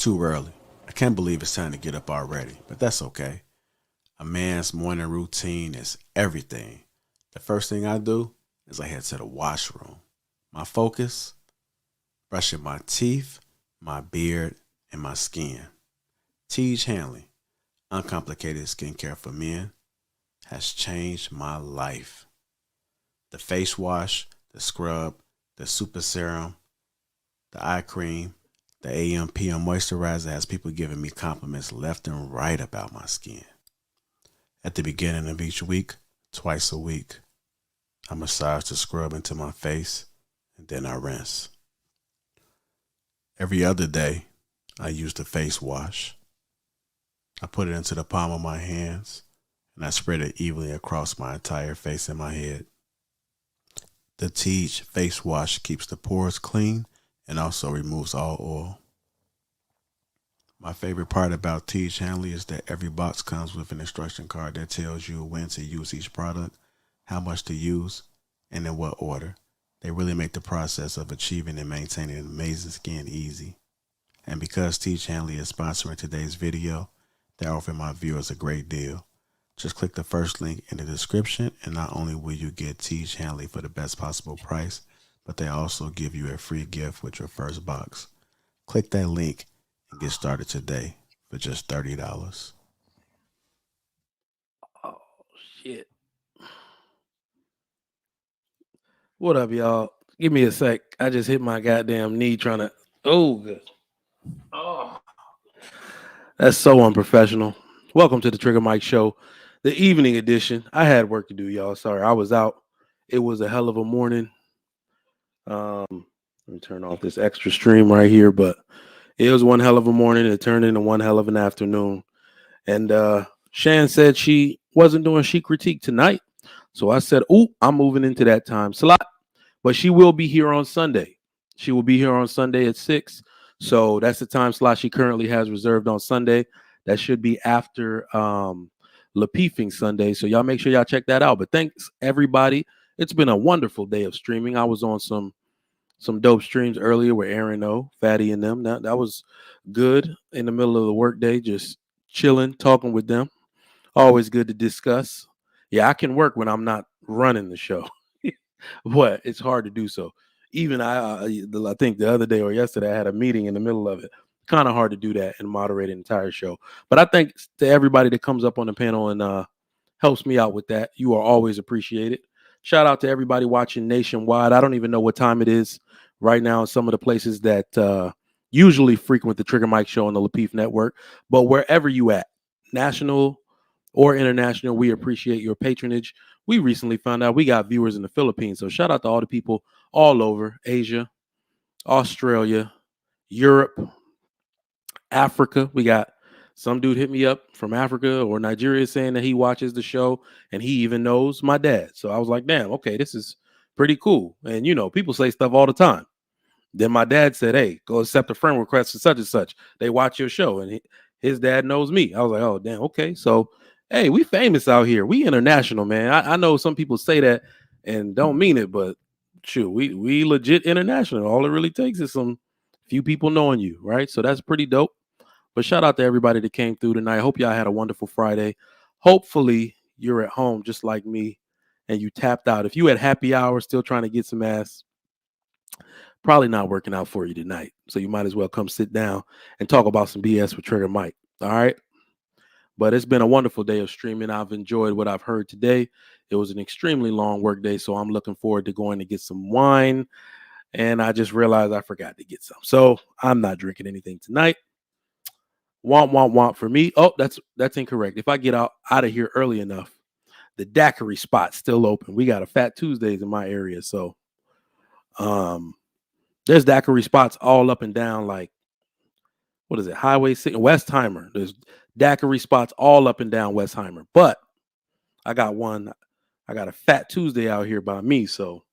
too early. I can't believe it's time to get up already, but that's okay. A man's morning routine is everything. The first thing I do is I head to the washroom. My focus, brushing my teeth, my beard, and my skin. Tej Hanley, uncomplicated skincare for men, has changed my life. The face wash, the scrub, the super serum, the eye cream, the AM PM moisturizer has people giving me compliments left and right about my skin. At the beginning of each week, twice a week, I massage the scrub into my face and then I rinse. Every other day, I use the face wash. I put it into the palm of my hands and I spread it evenly across my entire face and my head. The Tej face wash keeps the pores clean and also removes all oil. My favorite part about Tej Hanley is that every box comes with an instruction card that tells you when to use each product, how much to use, and in what order. They really make the process of achieving and maintaining amazing skin easy. And because Tej Hanley is sponsoring today's video, they're offering my viewers a great deal. Just click the first link in the description, and not only will you get Tej Hanley for the best possible price, but they also give you a free gift with your first box. Click that link and get started today for just $30. Oh, shit. What up, y'all? Give me a sec. I just hit my goddamn knee trying to. Oh, good. Oh, that's so unprofessional. Welcome to the Trigger Mike Show, the evening edition. I had work to do, y'all. Sorry, I was out. It was a hell of a morning. Let me turn off this extra stream right here, but it was one hell of a morning. It turned into one hell of an afternoon. And Shan said she wasn't doing She Critique tonight. So I said, "Ooh, I'm moving into that time slot." But she will be here on Sunday. She will be here on Sunday at 6. So that's the time slot she currently has reserved on Sunday. That should be after Lapeefing Sunday. So y'all make sure y'all check that out. But thanks, everybody. It's been a wonderful day of streaming. I was on some dope streams earlier with Aaron O, Fatty, and them. That was good in the middle of the workday, just chilling, talking with them. Always good to discuss. Yeah, I can work when I'm not running the show, but it's hard to do so. Even I think the other day or yesterday, I had a meeting in the middle of it. Kind of hard to do that and moderate an entire show. But I think to everybody that comes up on the panel and helps me out with that, you are always appreciated. Shout out to everybody watching nationwide. I don't even know what time it is right now in some of the places that usually frequent the Trigger Mike Show on the Lapeef Network. But wherever you at, national or international, we appreciate your patronage. We recently found out we got viewers in the Philippines. So shout out to all the people all over Asia, Australia, Europe, Africa. We got some dude hit me up from Africa or Nigeria saying that he watches the show and he even knows my dad. So I was like, damn, okay, this is pretty cool. And, you know, people say stuff all the time. Then my dad said, hey, go accept a friend request for such and such. They watch your show. And his dad knows me. I was like, oh, damn, okay. So, hey, we famous out here. We international, man. I know some people say that and don't mean it, but shoot, we legit international. All it really takes is some few people knowing you, right? So that's pretty dope. But shout out to everybody that came through tonight. Hope y'all had a wonderful Friday. Hopefully you're at home just like me and you tapped out. If you had happy hour still trying to get some ass, probably not working out for you tonight. So you might as well come sit down and talk about some BS with Trigger Mike. All right. But it's been a wonderful day of streaming. I've enjoyed what I've heard today. It was an extremely long work day, so I'm looking forward to going to get some wine. And I just realized I forgot to get some. So I'm not drinking anything tonight. Want for me. Oh, that's incorrect. If I get out of here early enough, the daiquiri spot's still open. We got a Fat Tuesdays in my area. So there's daiquiri spots all up and down, like, what is it? Highway 6, Westheimer. There's daiquiri spots all up and down Westheimer. But I got a Fat Tuesday out here by me. So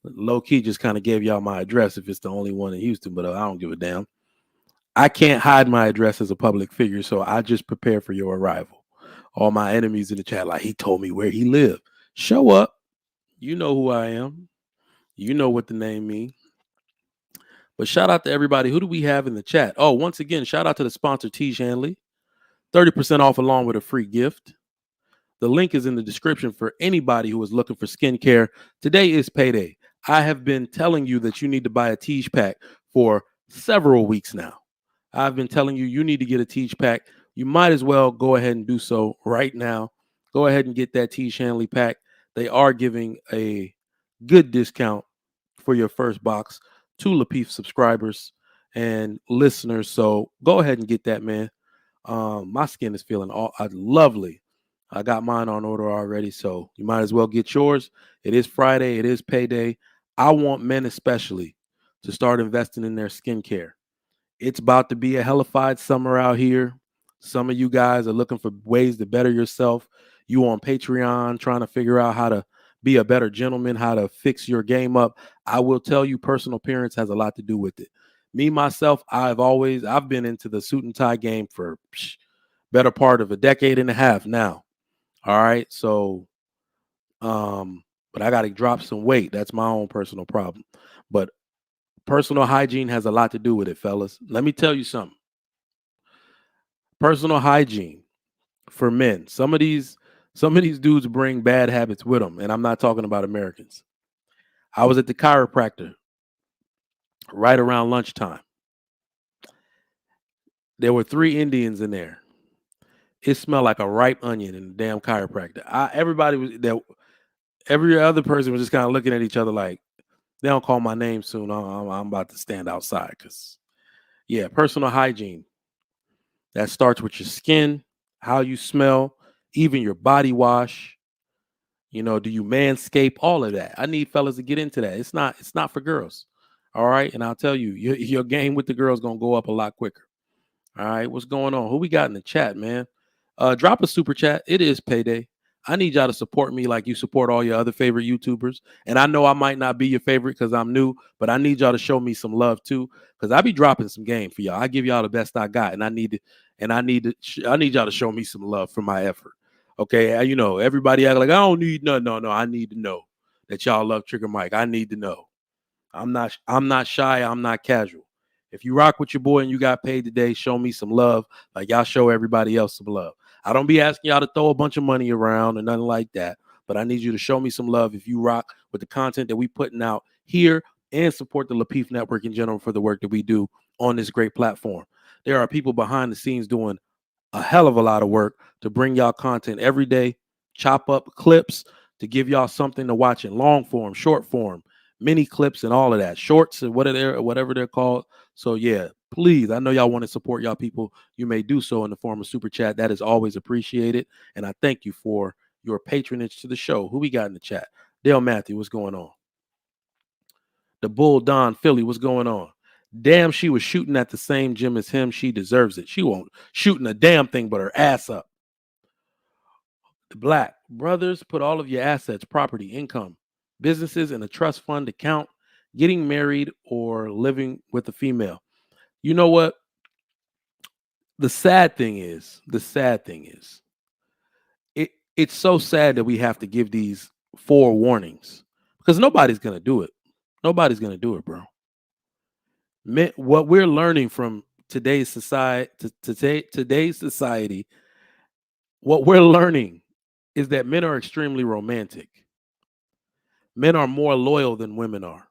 low key just kind of gave y'all my address if it's the only one in Houston, but I don't give a damn. I can't hide my address as a public figure, so I just prepare for your arrival. All my enemies in the chat, like, he told me where he lived. Show up. You know who I am. You know what the name means. But shout out to everybody. Who do we have in the chat? Oh, once again, shout out to the sponsor, T. Shanley. 30% off along with a free gift. The link is in the description for anybody who is looking for skincare. Today is payday. I have been telling you that you need to buy a Teach pack for several weeks now. I've been telling you need to get a Teach pack. You might as well go ahead and do so right now. Go ahead and get that T. Shanley pack. They are giving a good discount for your first box to Lapeef subscribers and listeners. So go ahead and get that, man. My skin is feeling lovely. I got mine on order already, so you might as well get yours. It is Friday. It is payday. I want men especially to start investing in their skincare. It's about to be a hellified summer out here. Some of you guys are looking for ways to better yourself. You on Patreon trying to figure out how to be a better gentleman, how to fix your game up. I will tell you, personal appearance has a lot to do with it. Me, myself, I've been into the suit and tie game for better part of a decade and a half now. All right. So, but I got to drop some weight. That's my own personal problem. But personal hygiene has a lot to do with it, fellas. Let me tell you something. Personal hygiene for men. Some of these dudes bring bad habits with them, and I'm not talking about Americans. I was at the chiropractor right around lunchtime. There were 3 Indians in there. It smelled like a ripe onion in the damn chiropractor. Everybody was there. Every other person was just kind of looking at each other like, they don't call my name soon. I'm about to stand outside because, yeah, personal hygiene. That starts with your skin, how you smell, even your body wash. You know, do you manscape? All of that. I need fellas to get into that. It's not for girls. All right. And I'll tell you, your game with the girls going to go up a lot quicker. All right. What's going on? Who we got in the chat, man? Drop a super chat. It is payday. I need y'all to support me like you support all your other favorite YouTubers. And I know I might not be your favorite because I'm new, but I need y'all to show me some love too, because I be dropping some game for y'all. I give y'all the best I got, and I need y'all to show me some love for my effort. Okay, you know, everybody act like I don't need nothing. No, I need to know that y'all love Trigger Mike. I need to know. I'm not shy. I'm not casual. If you rock with your boy and you got paid today, show me some love like y'all show everybody else some love. I don't be asking y'all to throw a bunch of money around or nothing like that, but I need you to show me some love if you rock with the content that we putting out here and support the Lapeef Network in general for the work that we do on this great platform. There are people behind the scenes doing a hell of a lot of work to bring y'all content every day, chop up clips to give y'all something to watch in long form, short form, mini clips and all of that, shorts and whatever they're called. So yeah, please, I know y'all want to support y'all people. You may do so in the form of super chat. That is always appreciated. And I thank you for your patronage to the show. Who we got in the chat? Dale Matthew, what's going on? The Bull Don Philly, what's going on? Damn, she was shooting at the same gym as him. She deserves it. She won't shooting a damn thing but her ass up. The Black brothers, put all of your assets, property, income, businesses in a trust fund account. Getting married or living with a female. You know what? The sad thing is, it's so sad that we have to give these 4 warnings because nobody's gonna do it. Nobody's gonna do it, bro. What we're learning from today's society, what we're learning is that men are extremely romantic. Men are more loyal than women are.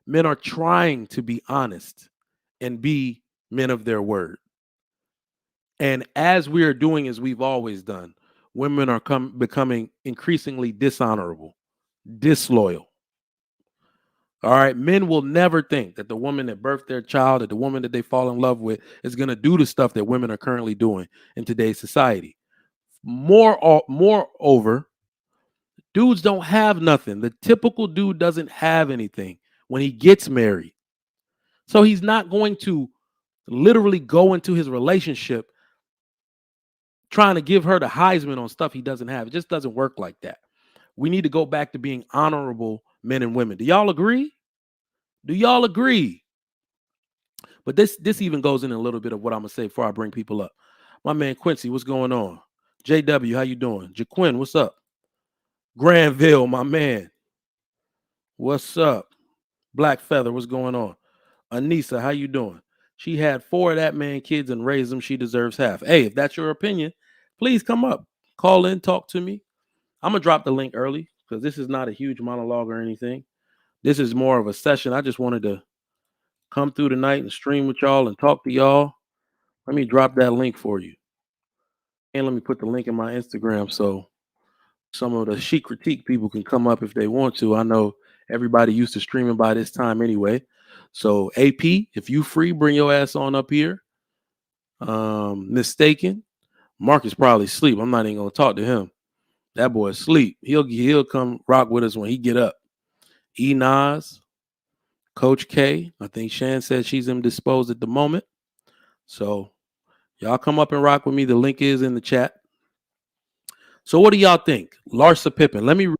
Men are trying to be honest and be men of their word. And as we are doing as we've always done, women are becoming increasingly dishonorable, disloyal. All right. Men will never think that the woman that birthed their child, that the woman that they fall in love with is going to do the stuff that women are currently doing in today's society. Moreover, dudes don't have nothing. The typical dude doesn't have anything when he gets married. So he's not going to literally go into his relationship trying to give her the Heisman on stuff he doesn't have. It just doesn't work like that. We need to go back to being honorable men and women. Do y'all agree? Do y'all agree? But this even goes in a little bit of what I'm gonna say before I bring people up. My man Quincy, what's going on? JW, how you doing? Jaquin, what's up? Granville, my man. What's up? Black Feather, what's going on? Anissa, how you doing? She had 4 of that man kids and raised them. She deserves half. Hey, if that's your opinion, please come up, call in, talk to me. I'm gonna drop the link early because this is not a huge monologue or anything. This is more of a session. I just wanted to come through tonight and stream with y'all and talk to y'all. Let me drop that link for you. And let me put the link in my Instagram so some of the Chic Critique people can come up if they want to. I know everybody used to streaming by this time anyway. So AP, if you free, bring your ass on up here. Mistaken. Mark is probably asleep. I'm not even gonna talk to him. That boy asleep. He'll come rock with us when he get up. Nas, Coach K. I think Shan said she's indisposed at the moment. So y'all come up and rock with me. The link is in the chat. So what do y'all think? Larsa Pippen. Let me read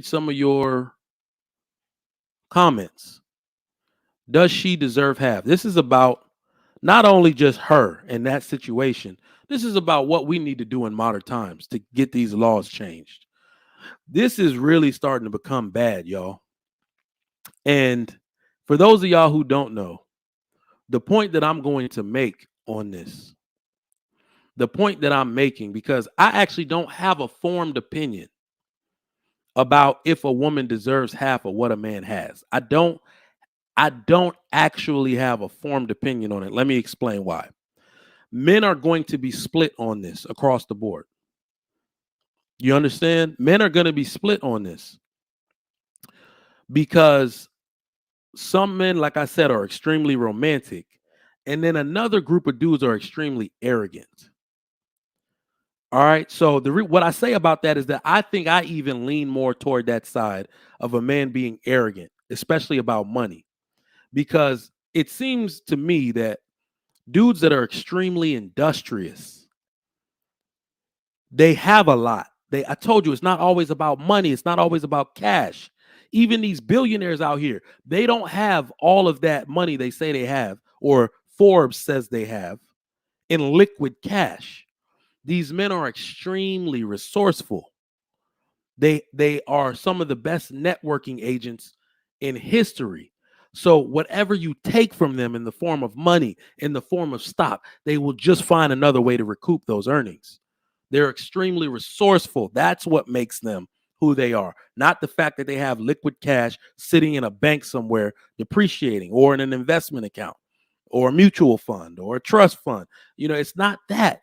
some of your comments. Does she deserve half? This is about not only just her in that situation. This is about what we need to do in modern times to get these laws changed. This is really starting to become bad, y'all. And for those of y'all who don't know, the point that I'm going to make on this, the point that I'm making, because I actually don't have a formed opinion about if a woman deserves half of what a man has. I don't actually have a formed opinion on it. Let me explain why. Men are going to be split on this across the board. You understand? Men are going to be split on this because some men, like I said, are extremely romantic, and then another group of dudes are extremely arrogant. All right. So what I say about that is that I think I even lean more toward that side of a man being arrogant, especially about money, because it seems to me that dudes that are extremely industrious, they have a lot. I told you, it's not always about money. It's not always about cash. Even these billionaires out here, they don't have all of that money they say they have, or Forbes says they have, in liquid cash. These men are extremely resourceful. They are some of the best networking agents in history. So whatever you take from them in the form of money, in the form of stock, they will just find another way to recoup those earnings. They're extremely resourceful. That's what makes them who they are, not the fact that they have liquid cash sitting in a bank somewhere depreciating, or in an investment account, or a mutual fund, or a trust fund. It's not that.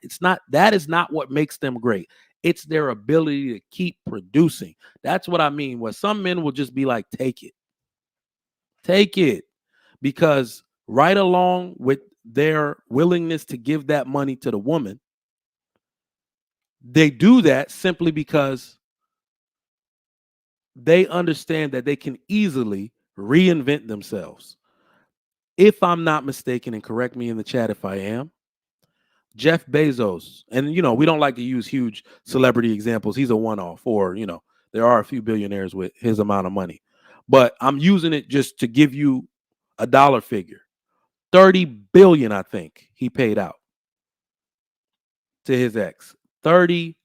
That is not what makes them great. It's their ability to keep producing. That's what I mean. Where some men will just be like, take it, because right along with their willingness to give that money to the woman, they do that simply because they understand that they can easily reinvent themselves. If I'm not mistaken, and correct me in the chat if I am, Jeff Bezos, and we don't like to use huge celebrity examples. He's a one-off, or there are a few billionaires with his amount of money, but I'm using it just to give you a dollar figure. 30 billion, I think, he paid out to his ex. 30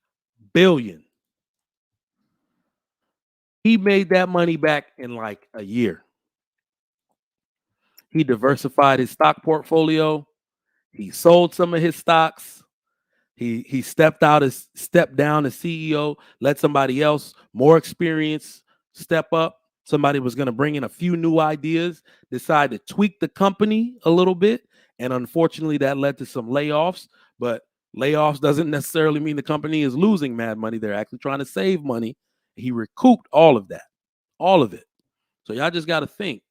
billion. He made that money back in like a year. He diversified his stock portfolio. He sold some of his stocks. He stepped down as CEO, let somebody else more experienced step up. Somebody was going to bring in a few new ideas, decide to tweak the company a little bit, and unfortunately that led to some layoffs. But layoffs doesn't necessarily mean the company is losing mad money. They're actually trying to save money. He recouped all of that, all of it. So y'all just got to think,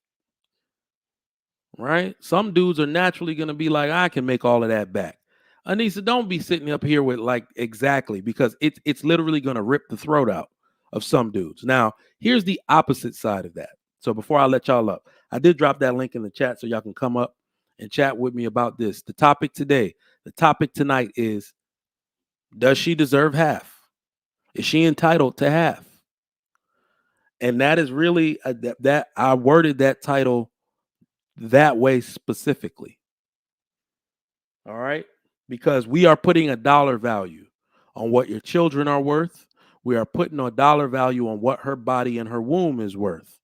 right? Some dudes are naturally going to be like, I can make all of that back. Anissa, don't be sitting up here with like exactly, because it's literally going to rip the throat out of some dudes. Now, here's the opposite side of that. So before I let y'all up, I did drop that link in the chat so y'all can come up and chat with me about this. The topic tonight is, does she deserve half? Is she entitled to half? And that is really that I worded that title that way specifically. All right. Because we are putting a dollar value on what your children are worth. We are putting a dollar value on what her body and her womb is worth.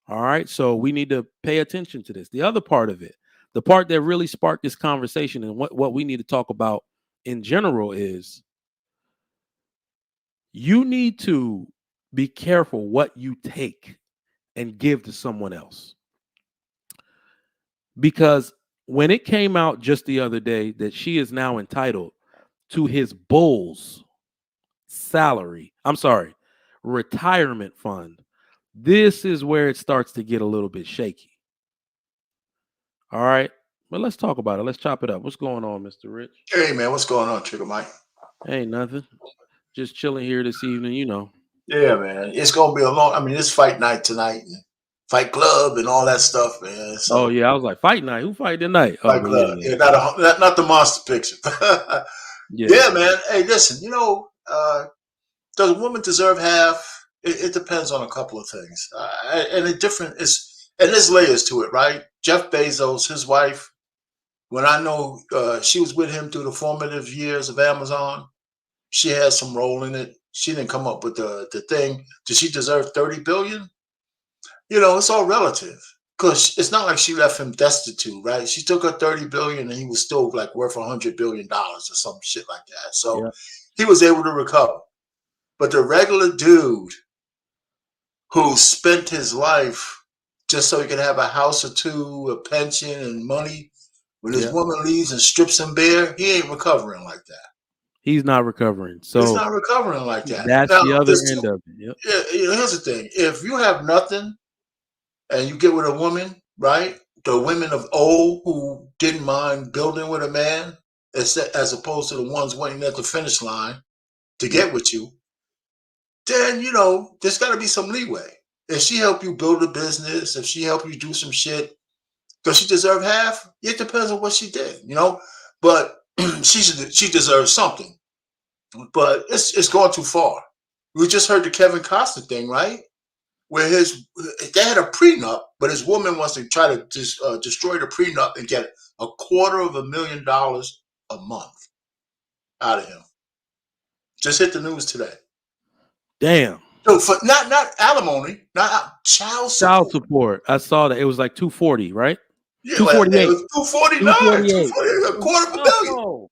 All right. So we need to pay attention to this. The other part of it, the part that really sparked this conversation and what we need to talk about in general is you need to be careful what you take and give to someone else. Because when it came out just the other day that she is now entitled to his bull's retirement fund, this is where it starts to get a little bit shaky. All right. But let's talk about it. Let's chop it up. What's going on, Mr. Rich? Hey, man, what's going on, Trigger Mike? Ain't nothing. Just chilling here this evening, you know. Yeah, man. It's going to be a long, it's fight night tonight, and fight club and all that stuff, man. So, oh, yeah. I was like, fight night. Who fight tonight? Fight club. Yeah, not the monster picture. Yeah, man. Hey, listen, does a woman deserve half? It depends on a couple of things. And there's layers to it, right? Jeff Bezos, his wife, when I know she was with him through the formative years of Amazon, she had some role in it. She didn't come up with the thing. Does she deserve $30 billion? It's all relative, because it's not like she left him destitute, right? She took her $30 billion and he was still like worth $100 billion or some shit like that. So he was able to recover. But the regular dude who spent his life just so he could have a house or two, a pension and money, when his woman leaves and strips him bare, he ain't recovering like that. He's not recovering. So he's not recovering like that. That's now, the other end of it. Yep. Yeah, here's the thing. If you have nothing and you get with a woman, right? The women of old who didn't mind building with a man, as opposed to the ones waiting at the finish line to get with you, then, there's got to be some leeway. If she helped you build a business, if she helped you do some shit, does she deserve half? It depends on what she did, but she deserves something. But it's going too far. We just heard the Kevin Costner thing, right? Where they had a prenup, but his woman wants to try to destroy the prenup and get $250,000 a month out of him. Just hit the news today. Damn. So for not alimony, not child support. Child support. I saw that it was like 240, right? Yeah, 248. It was 249. 248.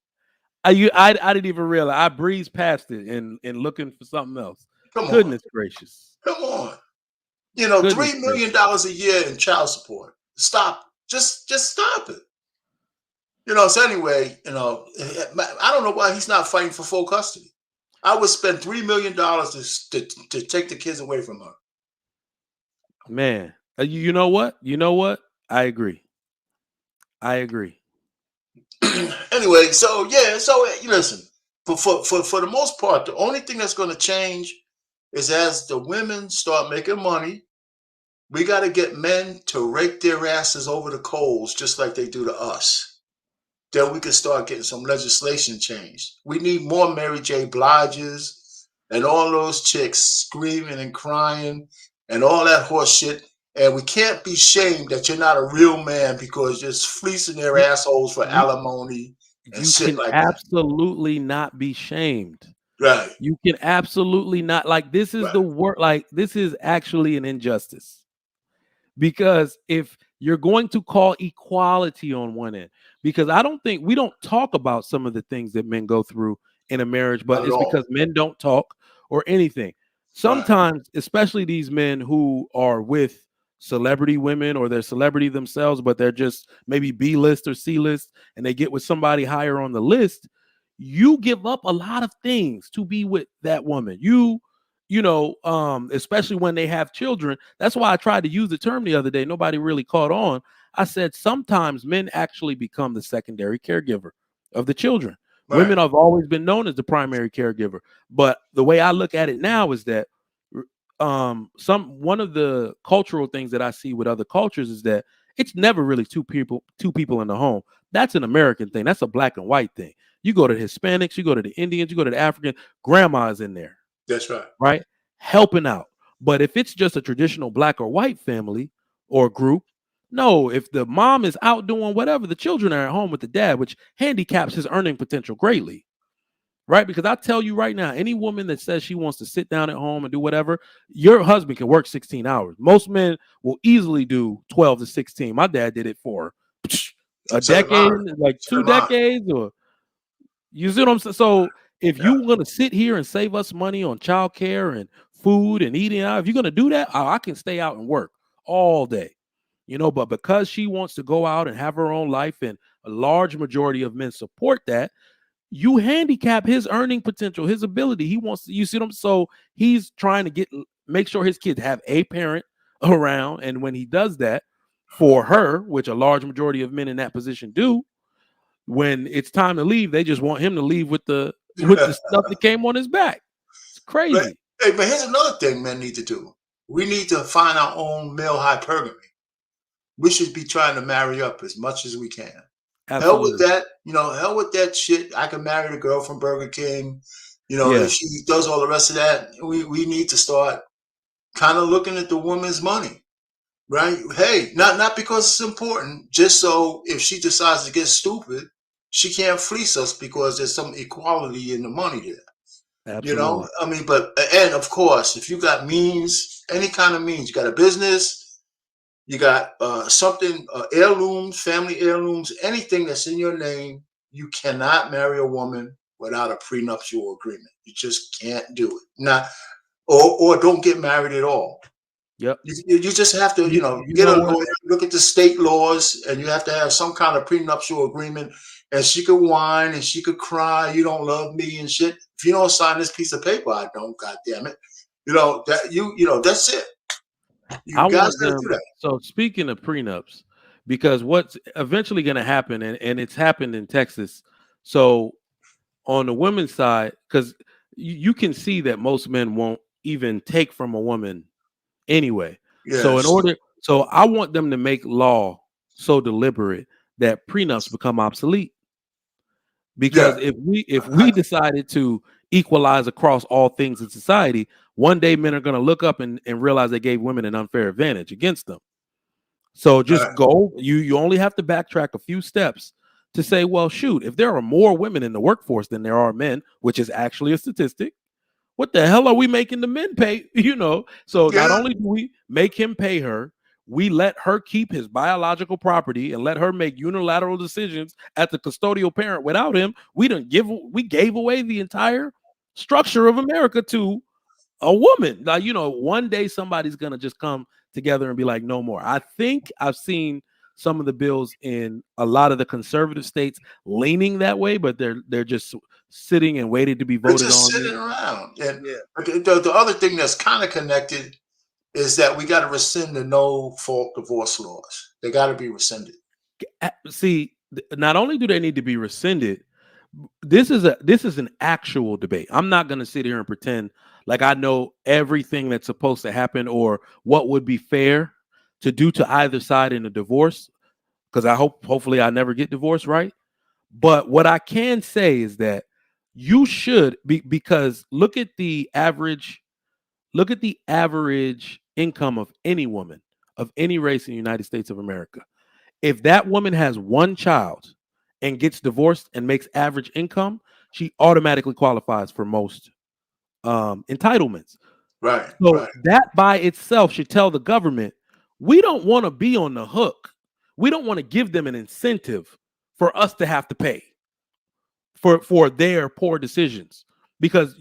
$250,000. I didn't even realize. I breezed past it and looking for something else. Goodness gracious. Come on. $3 million a year in child support. Stop. Just stop it. So anyway, I don't know why he's not fighting for full custody. I would spend $3 million to take the kids away from her. Man, you know what? I agree. Anyway, so listen. For the most part, the only thing that's going to change is as the women start making money, we got to get men to rake their asses over the coals just like they do to us. Then we can start getting some legislation changed. We need more Mary J. Bliges and all those chicks screaming and crying and all that horse shit. And we can't be shamed that you're not a real man because you're fleecing their assholes for alimony and shit like that. You can absolutely not be shamed. Right. You can absolutely not. Like, this is the work. Like, this is actually an injustice. Because if you're going to call equality on one end, because we don't talk about some of the things that men go through in a marriage, but it's because men don't talk or anything. Sometimes, especially these men who are with celebrity women or they're celebrity themselves, but they're just maybe B-list or C-list, and they get with somebody higher on the list, you give up a lot of things to be with that woman. Especially when they have children. That's why I tried to use the term the other day. Nobody really caught on. I said sometimes men actually become the secondary caregiver of the children. Right. Women have always been known as the primary caregiver. But the way I look at it now is that one of the cultural things that I see with other cultures is that it's never really two people in the home. That's an American thing. That's a black and white thing. You go to the Hispanics, you go to the Indians, you go to the African, grandma's in there. That's right. Right? Helping out. But if it's just a traditional black or white family or group, no, if the mom is out doing whatever, the children are at home with the dad, which handicaps his earning potential greatly. right? Because I tell you right now, any woman that says she wants to sit down at home and do whatever, your husband can work 16 hours. Most men will easily do 12 to 16. My dad did it for a decade, like 2 decades, or you see what I'm saying? So if you want to sit here and save us money on childcare and food and eating out, if you're going to do that, I can stay out and work all day. But because she wants to go out and have her own life, and a large majority of men support that, you handicap his earning potential, his ability. He wants to, you see them. So he's trying to make sure his kids have a parent around. And when he does that for her, which a large majority of men in that position do, when it's time to leave, they just want him to leave with the stuff that came on his back. It's crazy. But here's another thing men need to do. We need to find our own male hypergamy. We should be trying to marry up as much as we can. Absolutely. Hell with that, hell with that shit. I can marry the girl from Burger King. If she does all the rest of that, we need to start kind of looking at the woman's money, right? Hey, not because it's important, just so if she decides to get stupid, she can't fleece us because there's some equality in the money there. Absolutely. And of course, if you got means, any kind of means, you got a business, you got something, heirlooms, family heirlooms, anything that's in your name, you cannot marry a woman without a prenuptial agreement. You just can't do it. Or don't get married at all. Yep. You just have to, get a lawyer, look at the state laws, and you have to have some kind of prenuptial agreement. And she could whine and she could cry, you don't love me and shit. If you don't sign this piece of paper, I don't, God damn it. That's it. You guys gotta do that. So speaking of prenups, because what's eventually going to happen, and it's happened in Texas. So on the women's side, because you can see that most men won't even take from a woman anyway. Yes. So I want them to make law so deliberate that prenups become obsolete. Because if we decided to equalize across all things in society, one day men are going to look up and realize they gave women an unfair advantage against them. So just go. You only have to backtrack a few steps to say, well, shoot, if there are more women in the workforce than there are men, which is actually a statistic, what the hell are we making the men pay? So not only do we make him pay her, we let her keep his biological property and let her make unilateral decisions as the custodial parent. Without him, we gave away the entire structure of America to a woman. Now, one day somebody's gonna just come together and be like, no more. I think I've seen some of the bills in a lot of the conservative states leaning that way, but they're just sitting and waiting to be voted on. They're just sitting around. And the other thing that's kind of connected is that we got to rescind the no-fault divorce laws. They got to be rescinded. See, not only do they need to be rescinded, this is an actual debate. I'm not going to sit here and pretend like I know everything that's supposed to happen or what would be fair to do to either side in a divorce, because hopefully I never get divorced, right? But what I can say is that you should be, because look at the average income of any woman of any race in the United States of America. If that woman has one child and gets divorced and makes average income, she automatically qualifies for most entitlements. Right. So that by itself should tell the government, we don't want to be on the hook. We don't want to give them an incentive for us to have to pay for their poor decisions. Because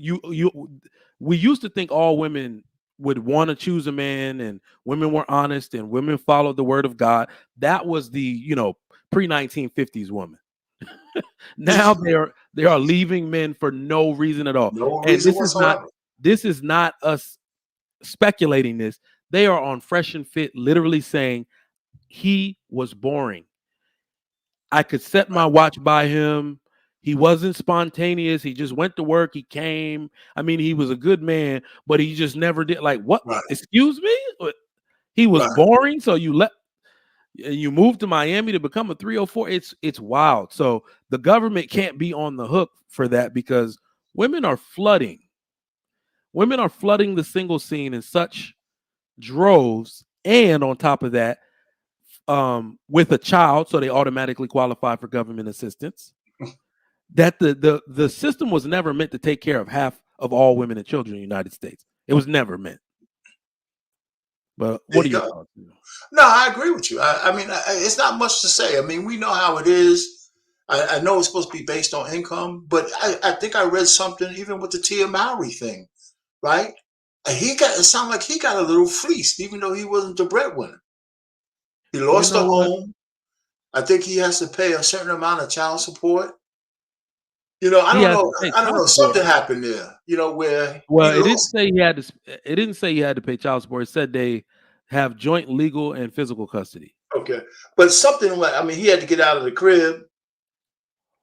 we used to think all women would want to choose a man, and women were honest and women followed the word of God. That was the pre-1950s woman. Now they are leaving men for no reason at all. And this is not us speculating this. They are on Fresh and Fit literally saying he was boring. I could set my watch by him. He wasn't spontaneous. He just went to work. He came. I mean, he was a good man, but he just never did. Like, what? Right. Excuse me? He was boring. So you moved to Miami to become a 304. It's wild. So the government can't be on the hook for that, because women are flooding. Women are flooding the single scene in such droves. And on top of that, with a child, so they automatically qualify for government assistance. that the system was never meant to take care of half of all women and children in the United States. It was never meant. But what are your thoughts? No, I agree with you. I mean, it's not much to say. I mean, we know how it is. I know it's supposed to be based on income, but I think I read something even with the Tia Mowry thing, right? It sounded like he got a little fleeced, even though he wasn't the breadwinner. He lost a home. I think he has to pay a certain amount of child support. You know, I don't know. I don't know. Something happened there. You know, where it didn't say he had to. It didn't say he had to pay child support. It said they have joint legal and physical custody. Okay, but something like, I mean, he had to get out of the crib,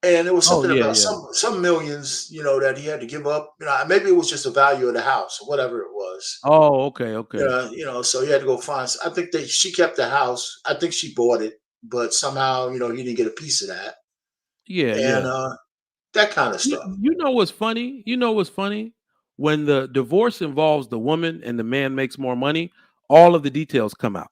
and it was something about some millions, you know, that he had to give up. You know, maybe it was just the value of the house or whatever it was. Oh, okay. You know, so he had to go find. I think she kept the house. I think she bought it, but somehow, you know, he didn't get a piece of that. And that kind of stuff. You know what's funny? When the divorce involves the woman and the man makes more money, all of the details come out.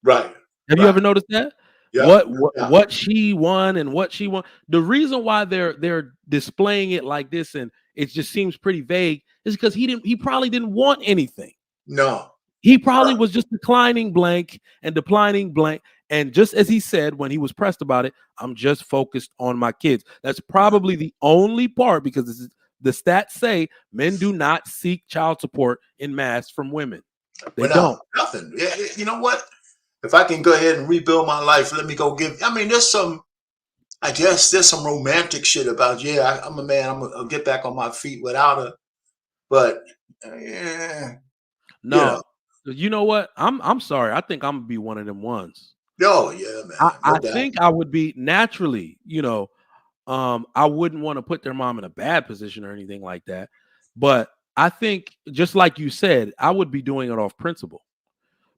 Right. Have you ever noticed that? Yeah. What she won and what she won. The reason why they're displaying it like this and it just seems pretty vague is because he probably didn't want anything. No. He probably was just declining blank. And just as he said when he was pressed about it, I'm just focused on my kids. That's probably the only part, because the stats say men do not seek child support in mass from women. They don't. Nothing. You know what? If I can go ahead and rebuild my life, let me go give. I mean, I guess there's some romantic shit about, I'm a man, I'll get back on my feet without her. But no. You know what? I'm sorry. I think I'm gonna be one of them ones. Oh yeah, man. I think I would be naturally, you know, I wouldn't want to put their mom in a bad position or anything like that. But I think, just like you said, I would be doing it off principle.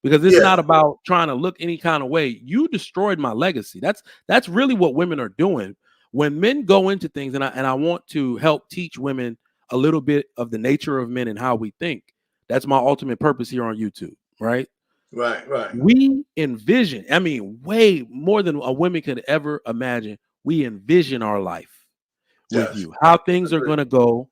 Because it's not about trying to look any kind of way. You destroyed my legacy. That's really what women are doing. When men go into things, and I want to help teach women a little bit of the nature of men and how we think. That's my ultimate purpose here on YouTube, right? Right. We envision, I mean, way more than a woman could ever imagine. We envision our life with you, how things are going to go.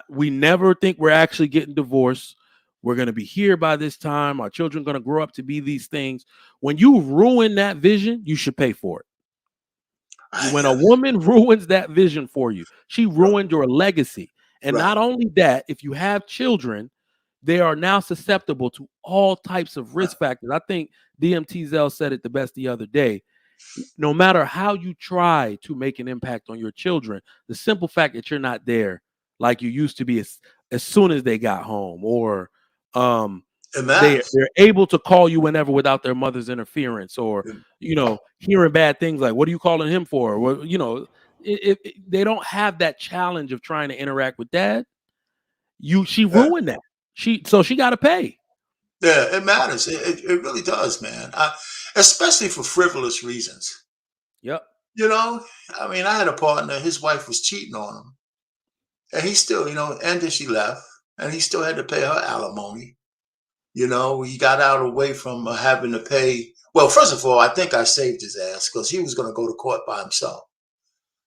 We never think we're actually getting divorced. We're going to be here by this time. Our children are going to grow up to be these things. When you ruin that vision, you should pay for it. When a woman ruins that vision for you, she ruined your legacy. And not only that, if you have children, they are now susceptible to all types of risk factors. I think DMT Zell said it the best the other day. No matter how you try to make an impact on your children, the simple fact that you're not there like you used to be as soon as they got home, or they're able to call you whenever without their mother's interference, or you know, hearing bad things like, what are you calling him for? Well, you know, they don't have that challenge of trying to interact with dad. She ruined that. She got to pay. Yeah, it matters. It really does, man. Especially for frivolous reasons. Yep. You know, I mean, I had a partner, his wife was cheating on him. And he still, you know, and then she left, and he still had to pay her alimony. You know, he got out away from having to pay. Well, first of all, I think I saved his ass because he was going to go to court by himself.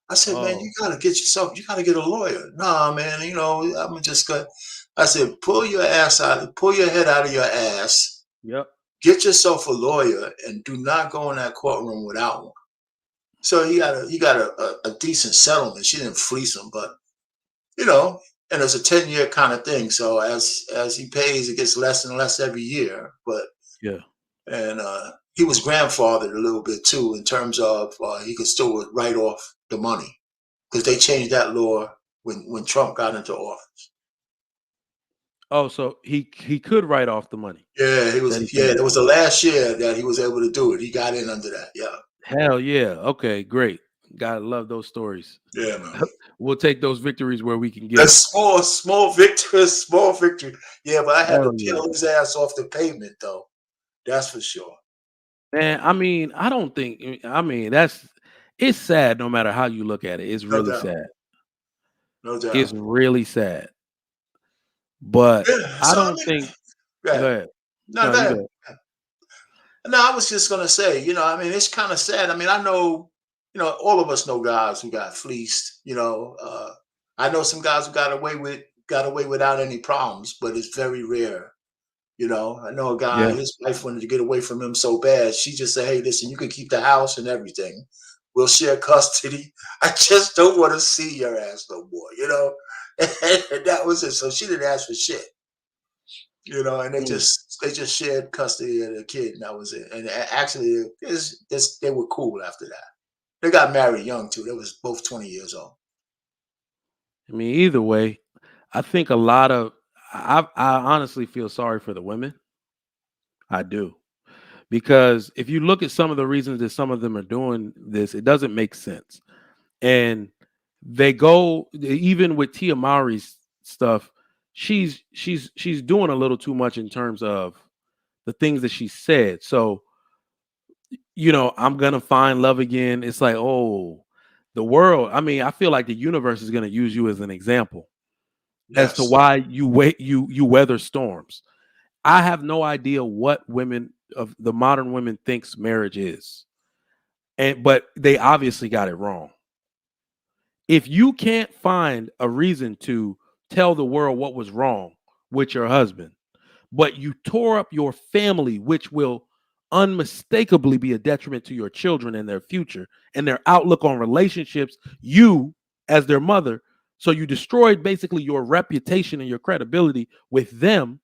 I said, man, you got to get a lawyer. Nah, man, you know, I'm just going to. I said, pull your head out of your ass. Yep. Get yourself a lawyer and do not go in that courtroom without one. So he got a decent settlement. She didn't fleece him, but you know, and it's a 10-year kind of thing. So as he pays, it gets less and less every year. But and he was grandfathered a little bit too, in terms of he could still write off the money, because they changed that law when Trump got into office. Oh, so he could write off the money. Yeah, it was the last year that he was able to do it. He got in under that. Yeah. Hell yeah. Okay, great. Gotta love those stories. Yeah, man. We'll take those victories where we can get. A small victory. Yeah, but I had to peel his ass off the pavement, though. That's for sure. Man, I mean, it's sad no matter how you look at it. It's really sad. No doubt. It's really sad. But I don't think. Go ahead. No, go ahead. No, I was just gonna say, you know, I mean, it's kind of sad. I mean, I know, you know, all of us know guys who got fleeced. You know, I know some guys who got away without any problems, but it's very rare. You know, I know a guy, Yeah. his wife wanted to get away from him so bad. She just said, "Hey, listen, you can keep the house and everything. We'll share custody. I just don't want to see your ass no more." You know, and that was it. So she didn't ask for shit. You know, and they just shared custody of the kid, and that was it. And actually, they were cool after that. They got married young too. They was both 20 years old. I mean, either way, I think a lot of I honestly feel sorry for the women. I do. Because if you look at some of the reasons that some of them are doing this, it doesn't make sense. And they go even with Tia Mowry's stuff, she's doing a little too much in terms of the things that she said. So, you know, I'm gonna find love again. It's like, oh, the world. I mean, I feel like the universe is gonna use you as an example as to Yes. why you weather storms. I have no idea what women of the modern women thinks marriage is. But they obviously got it wrong. If you can't find a reason to tell the world what was wrong with your husband, but you tore up your family, which will unmistakably be a detriment to your children and their future and their outlook on relationships, you as their mother, so you destroyed basically your reputation and your credibility with them.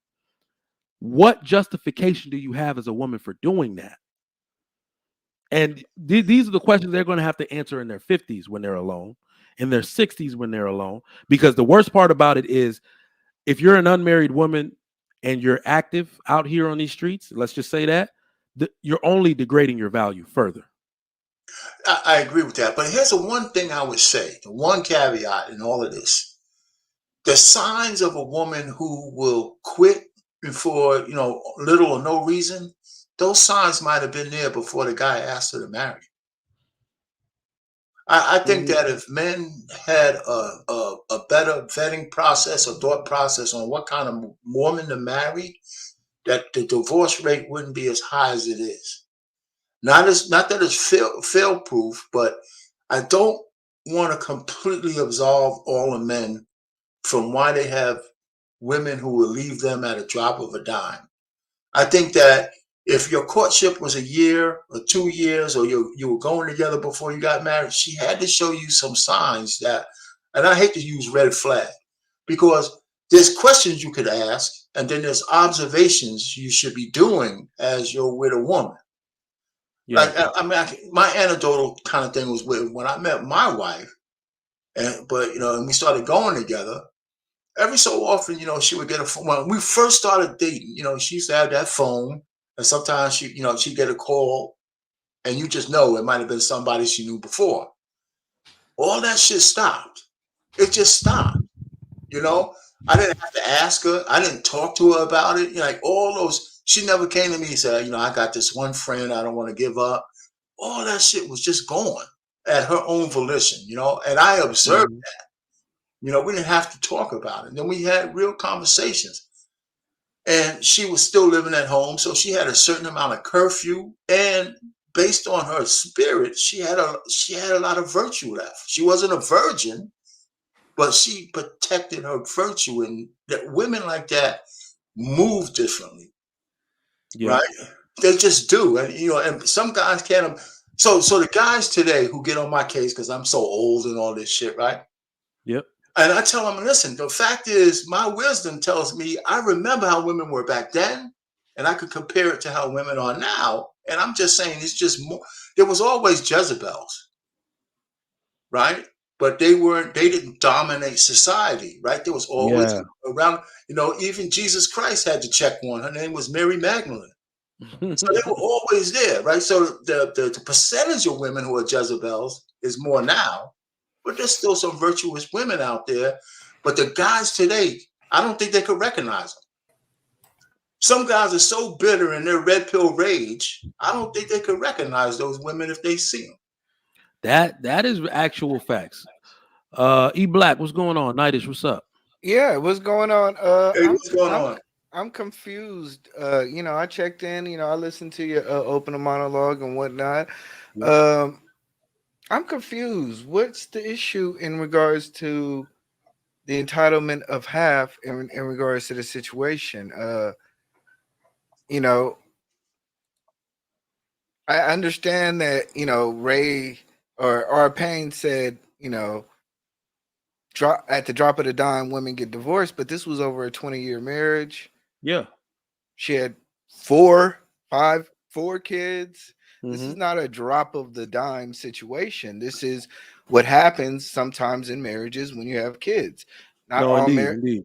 What justification do you have as a woman for doing that? And these are the questions they're going to have to answer in their 50s when they're alone, in their 60s when they're alone. Because the worst part about it is if you're an unmarried woman and you're active out here on these streets, let's just say that, you're only degrading your value further. I agree with that. But here's the one thing I would say, the one caveat in all of this. The signs of a woman who will quit for, you know, little or no reason, those signs might have been there before the guy asked her to marry. I think that if men had a better vetting process or thought process on what kind of woman to marry, that the divorce rate wouldn't be as high as it is. Not that it's fail proof, but I don't want to completely absolve all the men from why they have women who will leave them at a drop of a dime. I think that if your courtship was a year or 2 years, or you were going together before you got married, she had to show you some signs that, and I hate to use red flag, because there's questions you could ask, and then there's observations you should be doing as you're with a woman. Yeah. Like, I mean, my anecdotal kind of thing was when I met my wife, and we started going together. Every so often, you know, she would get a phone. When we first started dating, you know, she used to have that phone, and sometimes she'd get a call, and you just know it might have been somebody she knew before. All that shit stopped. It just stopped. You know, I didn't have to ask her. I didn't talk to her about it. You know, like all those, she never came to me and said, you know, I got this one friend I don't want to give up. All that shit was just gone at her own volition, you know, and I observed that. You know, we didn't have to talk about it. And then we had real conversations. And she was still living at home, so she had a certain amount of curfew. And based on her spirit, she had a lot of virtue left. She wasn't a virgin, but she protected her virtue. And that women like that move differently, Yeah. right? They just do. And you know, and some guys can't. So the guys today who get on my case because I'm so old and all this shit, right? Yep. And I tell them, listen, the fact is, my wisdom tells me I remember how women were back then, and I could compare it to how women are now. And I'm just saying, it's just more. There was always Jezebels, right? But they didn't dominate society, right? There was always around, you know, even Jesus Christ had to check one. Her name was Mary Magdalene. So they were always there, right? So the percentage of women who are Jezebels is more now, but there's still some virtuous women out there. But the guys today, I don't think they could recognize them. Some guys are so bitter in their red pill rage, I don't think they could recognize those women if they see them. That is actual facts. E Black, what's going on? Nightish, what's up? Yeah, what's going on? Hey, what's going on? I'm confused. You know, I checked in. You know, I listened to your opening monologue and whatnot. I'm confused. What's the issue in regards to the entitlement of half in regards to the situation? You know, I understand that, Ray or Payne said, drop at the drop of the dime, women get divorced, but this was over a 20-year marriage. Yeah. She had four kids. This Mm-hmm. is not a drop of the dime situation. This is what happens sometimes in marriages when you have kids. Not No, all indeed.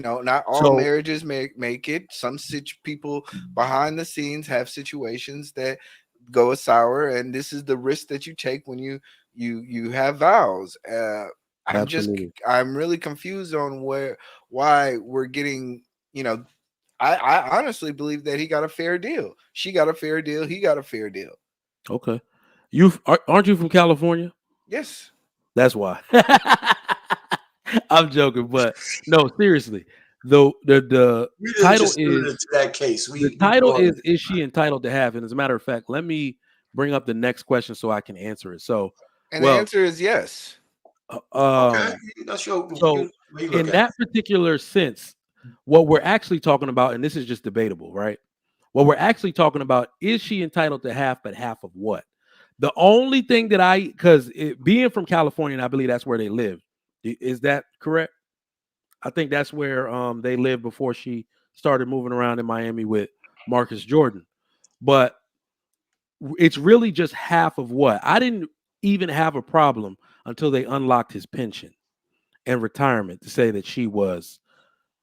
not all So marriages make it. Some people behind the scenes have situations that go sour, and this is the risk that you take when you have vows. absolutely. I'm really confused on why we're getting, I honestly believe that he got a fair deal. She got a fair deal. He got a fair deal. Okay. Aren't you from California? Yes. That's why. I'm joking, but no, seriously. The We didn't title just limit is it to that case. the We title brought it. is she entitled to have? And as a matter of fact, let me bring up the next question so I can answer it. So, And the well, answer is yes. Okay, that's your so way you look in at that particular sense, what we're actually talking about, and this is just debatable, right? What we're actually talking about is she entitled to half, but half of what? The only thing that because being from California, and I believe that's where they live. Is that correct? I think that's where they lived before she started moving around in Miami with Marcus Jordan. But it's really just half of what? I didn't even have a problem until they unlocked his pension and retirement to say that she was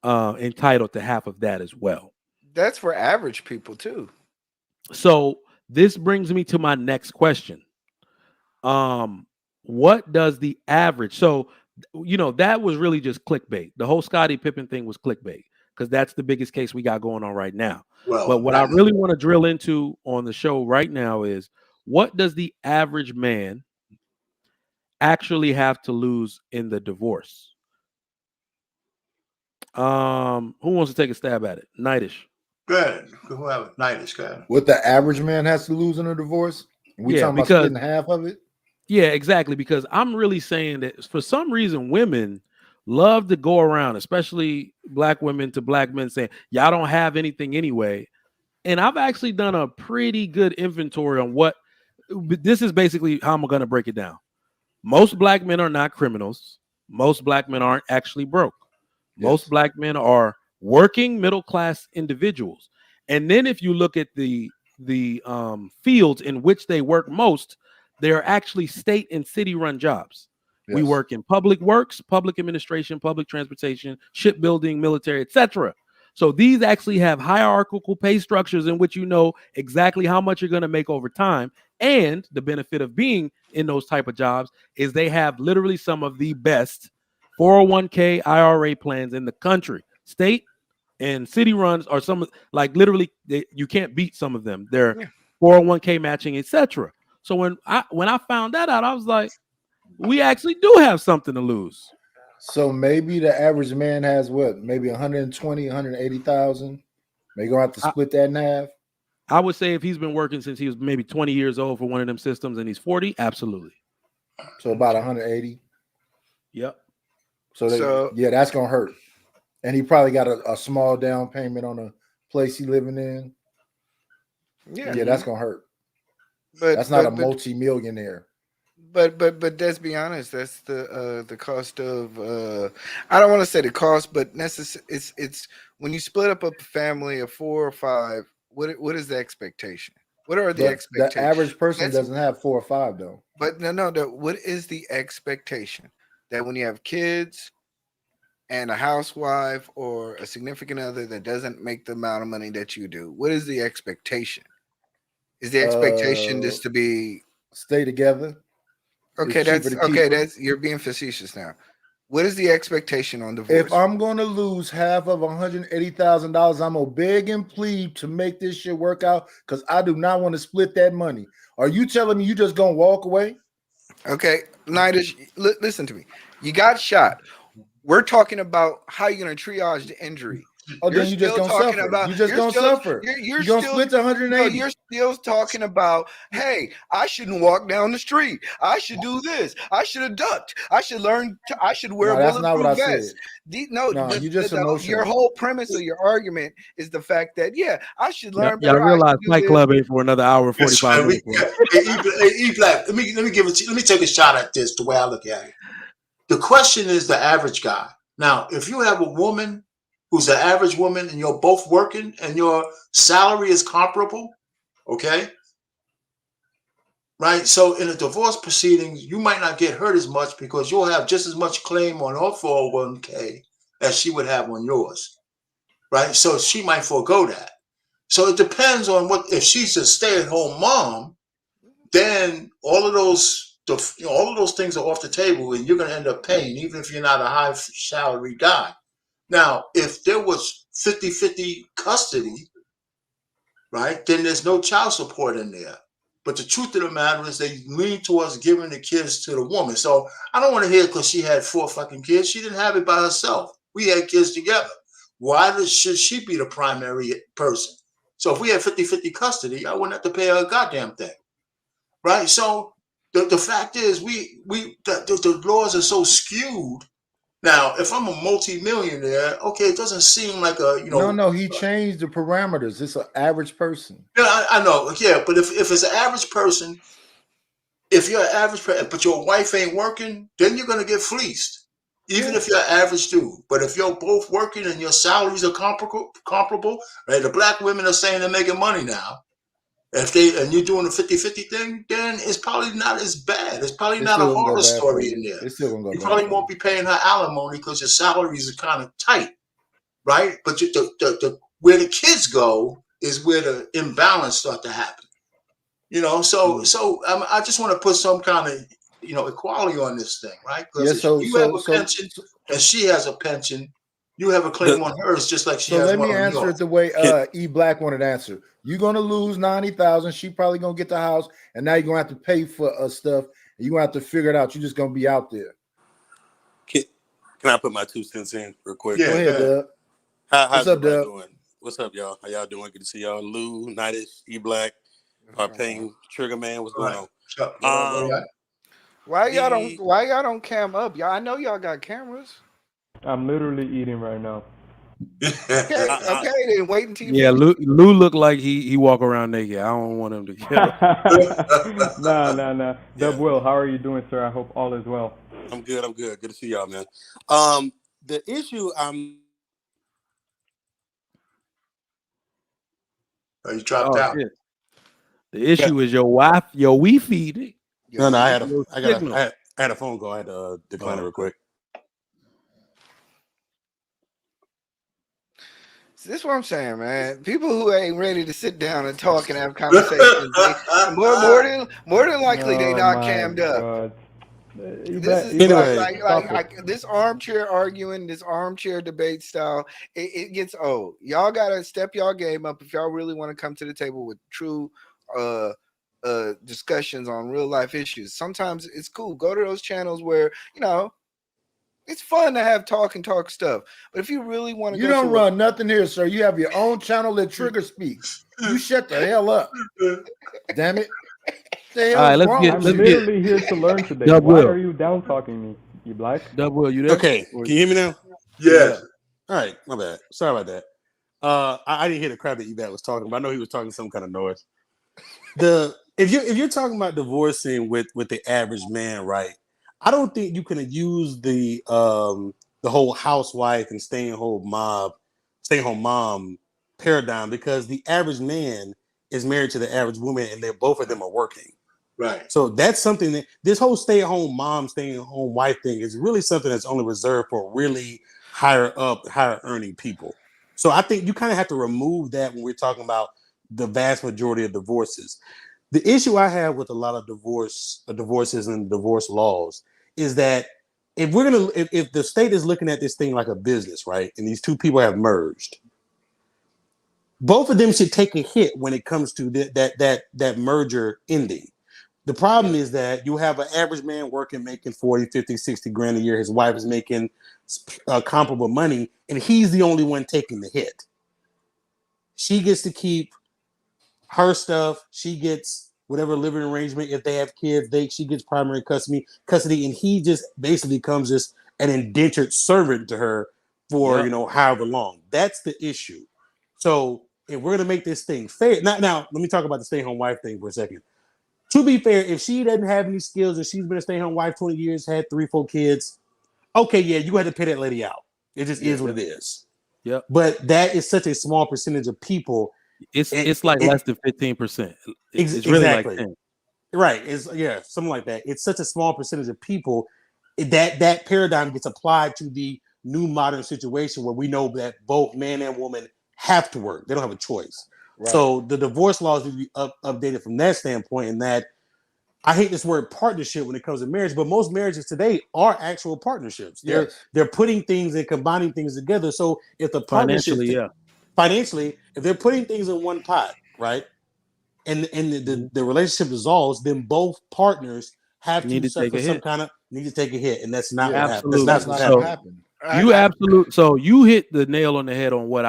entitled to half of that as well. That's for average people too. So this brings me to my next question. What does the average? So, that was really just clickbait. The whole Scottie Pippen thing was clickbait because that's the biggest case we got going on right now. But well. what I really want to drill into on the show right now is what does the average man actually have to lose in the divorce? Who wants to take a stab at it? Nightish. Go ahead. Whoever. Nightish, go ahead. What the average man has to lose in a divorce? We talking about splitting half of it? Yeah, exactly. Because I'm really saying that for some reason, women love to go around, especially black women to black men, saying, y'all don't have anything anyway. And I've actually done a pretty good inventory on this is basically how I'm going to break it down. Most black men are not criminals. Most black men aren't actually broke. Most black men are working middle class individuals. And then if you look at the fields in which they work most, they're actually state and city run jobs. We work in public works, public administration, public transportation, shipbuilding, military, etc. So these actually have hierarchical pay structures in which you know exactly how much you're going to make over time. And the benefit of being in those type of jobs is they have literally some of the best 401k IRA plans in the country. State and city runs are some, like literally you can't beat some of them. They're 401k matching, etc. So when I found that out, I was like, we actually do have something to lose. So maybe the average man has what? Maybe 120, 180,000. They're gonna have to split that in half. I would say if he's been working since he was maybe 20 years old for one of them systems and he's 40, absolutely. So about 180. Yep. So that's gonna hurt. And he probably got a small down payment on a place he living in. Yeah, that's gonna hurt. But that's not a multi-millionaire. But let's be honest. That's the cost of. I don't want to say the cost, but it's when you split up a family of 4 or 5. What is the expectation? What are the expectations? The average person doesn't have 4 or 5 though. But no. What is the expectation that when you have kids and a housewife or a significant other that doesn't make the amount of money that you do, what is the expectation? Is the expectation just to be stay together? Okay, that's you're being facetious now. What is the expectation on divorce? If I'm going to lose half of $180,000, I'm gonna beg and plead to make this shit work out because I do not want to split that money. Are you telling me you just gonna walk away? Okay, Nightish, listen to me. You got shot. We're talking about how you're gonna triage the injury. Oh, then you just gonna suffer. You just gonna suffer. You're gonna split to 180. You're still talking about, hey, I shouldn't walk down the street. I should do this. I should have ducked. I should learn. I should wear a bulletproof vest. You just emotional. Your whole premise of your argument is the fact that I should learn. Y'all realize Fight Club ain't for another hour 45 minutes. Let me take a shot at this. The way I look at it, the question is the average guy. Now, if you have a woman who's an average woman and you're both working and your salary is comparable, okay? Right? So in a divorce proceeding, you might not get hurt as much because you'll have just as much claim on her 401k as she would have on yours, right? So she might forego that. So it depends on if she's a stay-at-home mom, then all of those things are off the table and you're going to end up paying, even if you're not a high salary guy. Now, if there was 50-50 custody, right, then there's no child support in there. But the truth of the matter is they lean towards giving the kids to the woman. So I don't want to hear because she had 4 fucking kids. She didn't have it by herself. We had kids together. Why should she be the primary person? So if we had 50-50 custody, I wouldn't have to pay her a goddamn thing. Right? So the fact is the laws are so skewed. Now, if I'm a multi-millionaire, okay, it doesn't seem like No, he changed the parameters. It's an average person. Yeah, I know. Yeah, but if it's an average person, if you're an average person, but your wife ain't working, then you're going to get fleeced, even if you're an average dude. But if you're both working and your salaries are comparable, right? The black women are saying they're making money now. And you're doing a 50-50 thing, then it's probably not as bad. It's probably not a horror story in there. You probably won't be paying her alimony because your salaries are kind of tight, right? But where the kids go is where the imbalance start to happen. So I just want to put some kind of equality on this thing, right? Because you have a pension and she has a pension, you have a claim on hers just like she has one on yours. So let me answer it the way E Black wanted to answer. You're gonna lose 90,000. She probably gonna get the house, and now you're gonna have to pay for stuff. And you're gonna have to figure it out. You're just gonna be out there. Can I put my 2 cents in real quick? Yeah, go ahead, Dub. How's everybody doing? What's up, y'all? How y'all doing? Good to see y'all. Lou, Nightish, E Black, Payne, Trigger Man. What's going on? Why y'all don't cam up? Y'all, I know y'all got cameras. I'm literally eating right now. Okay, then wait until you Lou look like he walk around naked. I don't want him to kill him. Nah. Dub Will, how are you doing, sir? I hope all is well. I'm good. Good to see y'all, man. The issue you dropped out. Shit. The issue is your wife, your Wi-Fi. No, I had a phone call. I had to decline it real quick. This is what I'm saying, man. People who ain't ready to sit down and talk and have conversations, more than likely they not cammed up. This is like this armchair arguing, this armchair debate style. It gets old. Y'all gotta step y'all game up if y'all really want to come to the table with true discussions on real life issues. Sometimes it's cool. Go to those channels where it's fun to have talk stuff. But if you really want to, you don't run nothing here, sir. You have your own channel that Trigger speaks. You shut the hell up. Damn it. I'm literally here to learn today. Why are you down talking me, you Black? Dub Will, you there? Okay. Can you hear me now? Yeah. All right. My bad. Sorry about that. I didn't hear the crap that Ebat was talking about. I know he was talking some kind of noise. If you're talking about divorcing with the average man, right? I don't think you can use the whole housewife and stay-at-home mom paradigm, because the average man is married to the average woman and both of them are working. Right. So that's something that this whole stay-at-home mom, stay-at-home wife thing is really something that's only reserved for really higher earning people. So I think you kind of have to remove that when we're talking about the vast majority of divorces. The issue I have with a lot of divorces and divorce laws is that if the state is looking at this thing like a business, right, and these two people have merged, both of them should take a hit when it comes to that merger ending. The problem is that you have an average man making 40, 50, 60 grand a year. His wife is making comparable money, and he's the only one taking the hit. She gets to keep her stuff. She gets whatever living arrangement. If they have kids, she gets primary custody, and he just basically becomes just an indentured servant to her for however long. That's the issue. So if we're gonna make this thing fair, now let me talk about the stay-home wife thing for a second. To be fair, if she doesn't have any skills and she's been a stay-home wife 20 years, had 3-4 kids, okay, yeah, you had to pay that lady out. It just is what it is. Yeah. But that is such a small percentage of people. It's like less than 15%. It's really like 10. Right. It's something like that. It's such a small percentage of people that paradigm gets applied to the new modern situation where we know that both man and woman have to work. They don't have a choice. Right. So the divorce laws need to be updated from that standpoint, and that I hate this word partnership when it comes to marriage, but most marriages today are actual partnerships. They're putting things and combining things together. So if the partnership financially, if they're putting things in one pot, right, and the relationship dissolves, then both partners have to suffer some kind of need to take a hit, and that's not what happens. That's not what happened. So you hit the nail on the head on what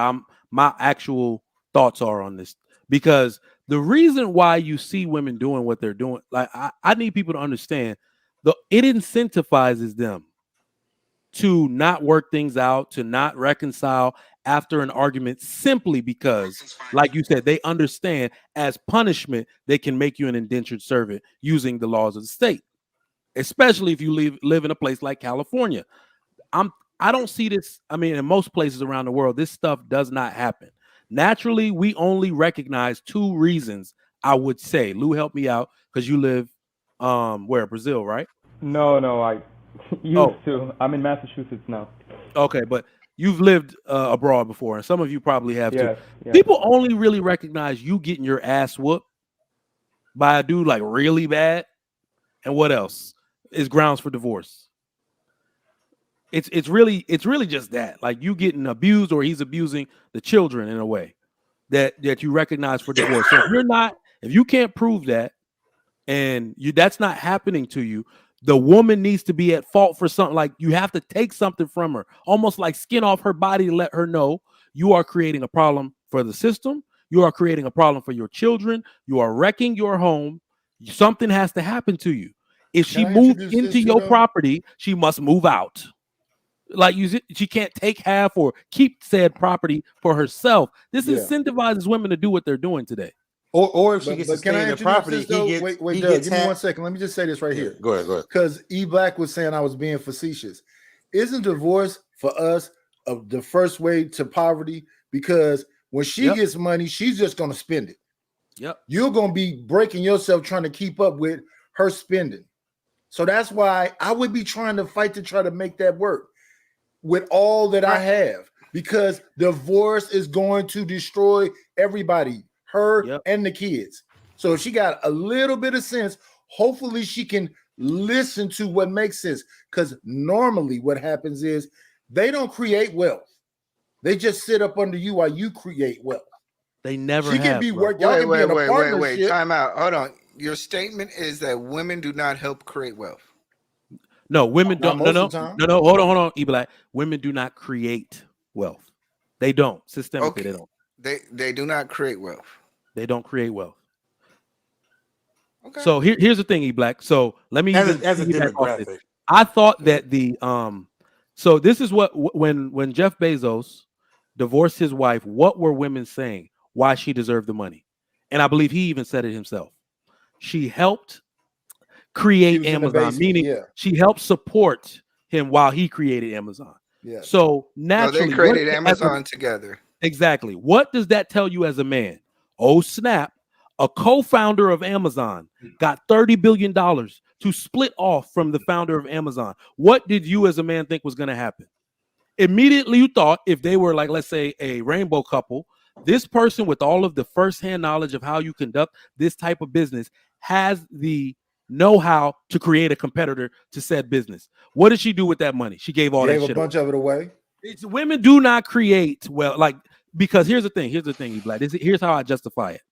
my actual thoughts are on this, because the reason why you see women doing what they're doing, like I need people to understand, it incentivizes them to not work things out, to not reconcile after an argument, simply because, like you said, they understand as punishment they can make you an indentured servant using the laws of the state, especially if you live in a place like California. I don't see this. I mean, in most places around the world, this stuff does not happen. Naturally, we only recognize 2 reasons, I would say. Lou, help me out, because you live where? Brazil, right? No, I used to. I'm in Massachusetts now. Okay, but you've lived abroad before, and some of you probably have too. Yes. People only really recognize you getting your ass whooped by a dude like really bad, and what else is grounds for divorce. It's really just that, like, you getting abused or he's abusing the children in a way that you recognize for divorce. So if you can't prove that, and that's not happening to you, the woman needs to be at fault for something. Like, you have to take something from her, almost like skin off her body, to let her know you are creating a problem for the system. You are creating a problem for your children. You are wrecking your home. Something has to happen to you. If she moves into your property, she must move out. Like, she can't take half or keep said property for herself. This incentivizes women to do what they're doing today. Or if she gets to stay in the property, wait, Doug, give me 1 second. Let me just say this right here. Go ahead. Because E-Black was saying I was being facetious. Isn't divorce for us the first way to poverty? Because when she gets money, she's just going to spend it. Yep. You're going to be breaking yourself trying to keep up with her spending. So that's why I would be trying to fight to try to make that work with all that I have, because divorce is going to destroy everybody, her and the kids. So if she got a little bit of sense, hopefully she can listen to what makes sense. Because normally what happens is they don't create wealth. They just sit up under you while you create wealth. They never she can be work. Y'all can be in a partnership. Wait. Time out. Hold on. Your statement is that women do not help create wealth. No, women don't. No. Hold on, E-Black. Women do not create wealth. They don't. Systemically, they don't. They do not create wealth. They don't create wealth. Okay. So here's the thing, E-Black. So let me as a demographic. I thought that so this is what when Jeff Bezos divorced his wife, what were women saying? Why she deserved the money? And I believe he even said it himself. She helped create Amazon, meaning she helped support him while he created Amazon. Yeah. So naturally, they created Amazon together. Exactly. What does that tell you as a man? Oh, snap. A co-founder of Amazon got $30 billion to split off from the founder of Amazon. What did you as a man think was going to happen? Immediately you thought, if they were like, let's say, a rainbow couple, this person with all of the firsthand knowledge of how you conduct this type of business has the know-how to create a competitor to said business. What did she do with that money? She gave all that shit. A bunch of it away. Women do not create because here's the thing, E-Black. Here's how I justify it.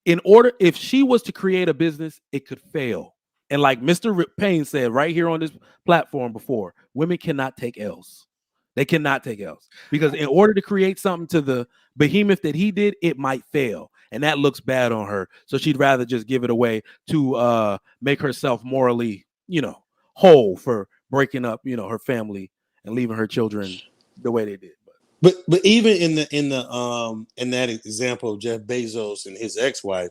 if she was to create a business, it could fail. And like Mr. Payne said right here on this platform before, women cannot take L's. They cannot take L's because in order to create something to the behemoth that he did, it might fail. And that looks bad on her. So she'd rather just give it away to make herself morally, whole for breaking up, her family and leaving her children the way they did. But even in that example of Jeff Bezos and his ex-wife,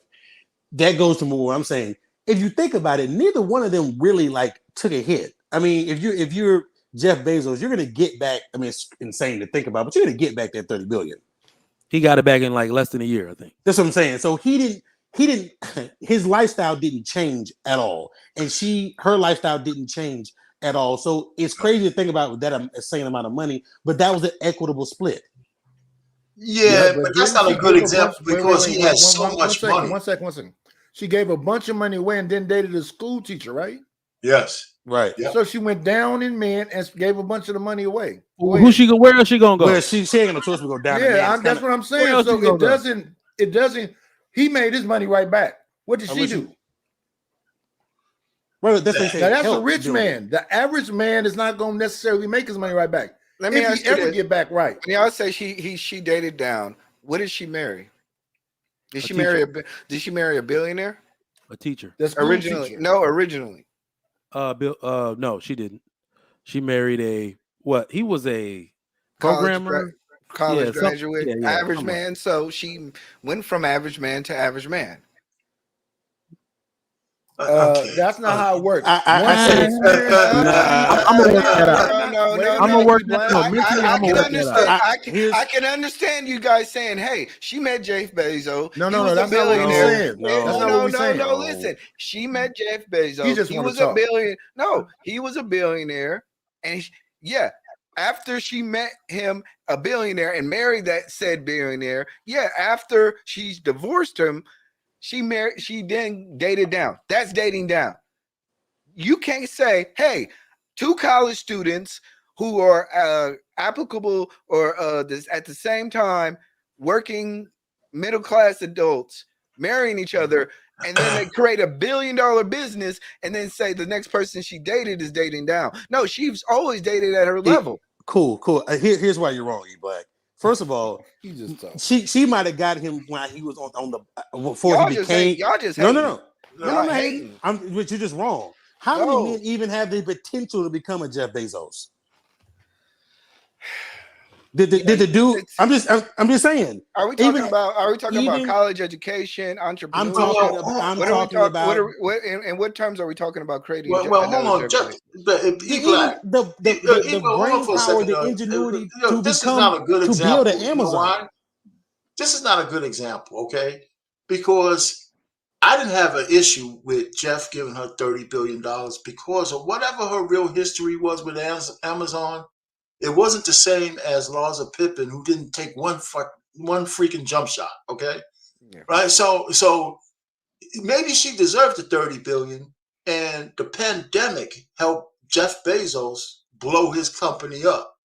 that goes to more what I'm saying. If you think about it, neither one of them really like took a hit. I mean, if you're Jeff Bezos, you're gonna get back. I mean, it's insane to think about, but you're gonna get back that $30 billion. He got it back in like less than a year, I think. That's what I'm saying. So he didn't. His lifestyle didn't change at all, and her lifestyle didn't change at all. So it's crazy to think about that insane amount of money, but that was an equitable split. Yeah, but that's not a good example because he has so much money. One second. She gave a bunch of money away and then dated a school teacher, right? Yes. Right. Yep. So she went down in men and gave a bunch of the money away. Where is she gonna go? Well, she ain't gonna choice to go down. Yeah, that's what I'm saying. So it doesn't. He made his money right back. What did she do? Well, that's a rich man. The average man is not going to necessarily make his money right back. Let me ask you ever get back right. When y'all say she dated down, what did she marry? Did she marry a billionaire? A teacher. Originally. Teacher. No, originally. No, she didn't. She married he was a programmer. College graduate, average man. So she went from average man to average man. That's not how it works. I'm gonna work that out. No, I'm gonna work that out. I can understand you guys saying, "Hey, she met Jeff Bezos." No, that's not what we're saying. No. Listen, she met Jeff Bezos. He was a billionaire. No, he was a billionaire, and after she met him, a billionaire, and married that said billionaire, after she's divorced him. She then dated down. That's dating down. You can't say, hey, two college students who are applicable or at the same time working middle-class adults marrying each other, and then they create $1 billion business and then say the next person she dated is dating down. No, she's always dated at her level. Cool. Here's why you're wrong, E-Black. First of all, she might have got him when he was on the before he became. Y'all just no. But you're just wrong. How many men even have the potential to become a Jeff Bezos? Did the dude? I'm just saying. Are we talking about college education, entrepreneurship? I'm talking about. In what terms are we talking about creating? Well, hold on, the brain power, the ingenuity to build an Amazon. This is not a good example, okay? Because I didn't have an issue with Jeff giving her $30 billion because of whatever her real history was with Amazon. It wasn't the same as Larsa Pippen, who didn't take one freaking jump shot. Okay, right? So maybe she deserved the $30 billion, and the pandemic helped Jeff Bezos blow his company up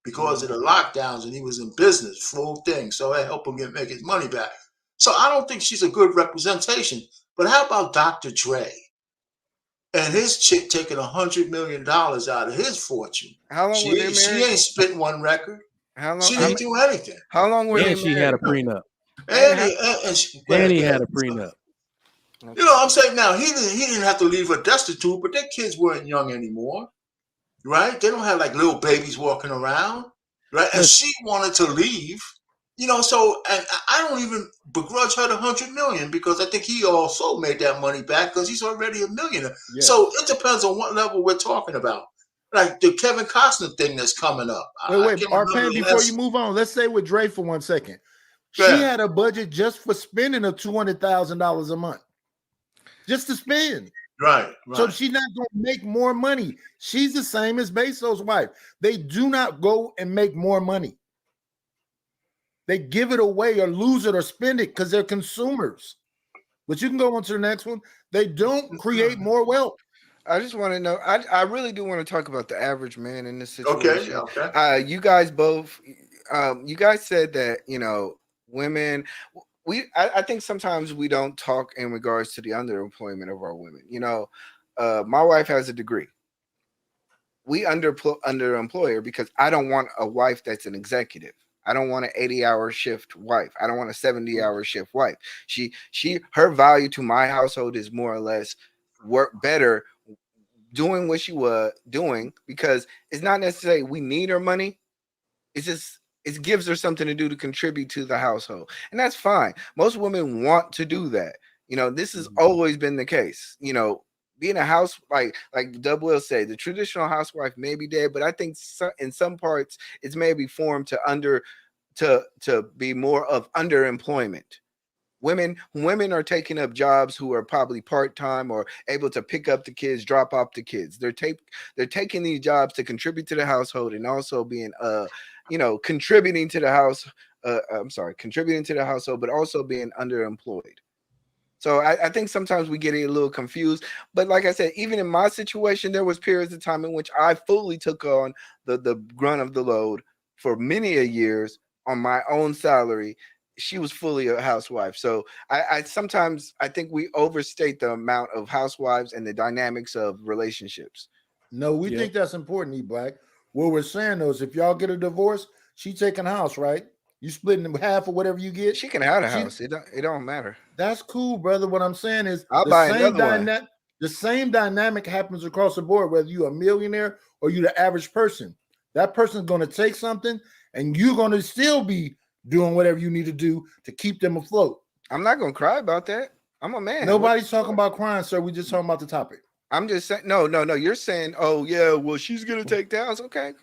because of the lockdowns, and he was in business full thing. So it helped him make his money back. So I don't think she's a good representation. But how about Dr. Dre? And his chick taking $100 million out of his fortune. How long she were they married? She ain't spit one record. She didn't do anything. How long were they married? She had a prenup. And he had a prenup. You know what I'm saying? Now, he didn't have to leave her destitute, but their kids weren't young anymore. Right? They don't have like little babies walking around. Right? And she wanted to leave. So, and I don't even begrudge her the $100 million because I think he also made that money back because he's already a millionaire. Yeah. So it depends on what level we're talking about. Like the Kevin Costner thing that's coming up. Wait, Arpan, before you move on, let's stay with Dre for 1 second. She had a budget just for spending of $200,000 a month. Just to spend. Right. So she's not going to make more money. She's the same as Bezos' wife. They do not go and make more money. They give it away or lose it or spend it because they're consumers. But you can go on to the next one. They don't create more wealth. I just want to know. I really do want to talk about the average man in this situation. Okay. You guys both. You guys said that women. I think sometimes we don't talk in regards to the underemployment of our women. You know, my wife has a degree. We underemploy her because I don't want a wife that's an executive. I don't want an 80-hour shift wife. I don't want a 70-hour shift wife. Her value to my household is more or less work better doing what she was doing, because it's not necessarily we need her money. It's just it gives her something to do to contribute to the household, and that's fine. Most women want to do that. You know, this has always been the case. You know, being a house like Dub will say, the traditional housewife may be dead, but I think in some parts it's maybe formed to be more of underemployment. Women are taking up jobs who are probably part-time or able to pick up the kids, drop off the kids. They're taking these jobs to contribute to the household and also being contributing to the house. Contributing to the household, but also being underemployed. So I think sometimes we get a little confused. But like I said, even in my situation, there was periods of time in which I fully took on the grunt of the load for many a years on my own salary. She was fully a housewife. So I sometimes think we overstate the amount of housewives and the dynamics of relationships. No, we think that's important, E-Black. What we're saying though is if y'all get a divorce, she taking a house, right? You splitting in half or whatever you get. She can have a house. It don't matter. That's cool, brother. What I'm saying is the same dynamic happens across the board, whether you're a millionaire or you're the average person. That person's going to take something and you're going to still be doing whatever you need to do to keep them afloat. I'm not going to cry about that. I'm a man. Nobody's talking about crying, sir. We're just talking about the topic. I'm just saying, no. You're saying, oh, yeah, well, she's going to take the house. Okay.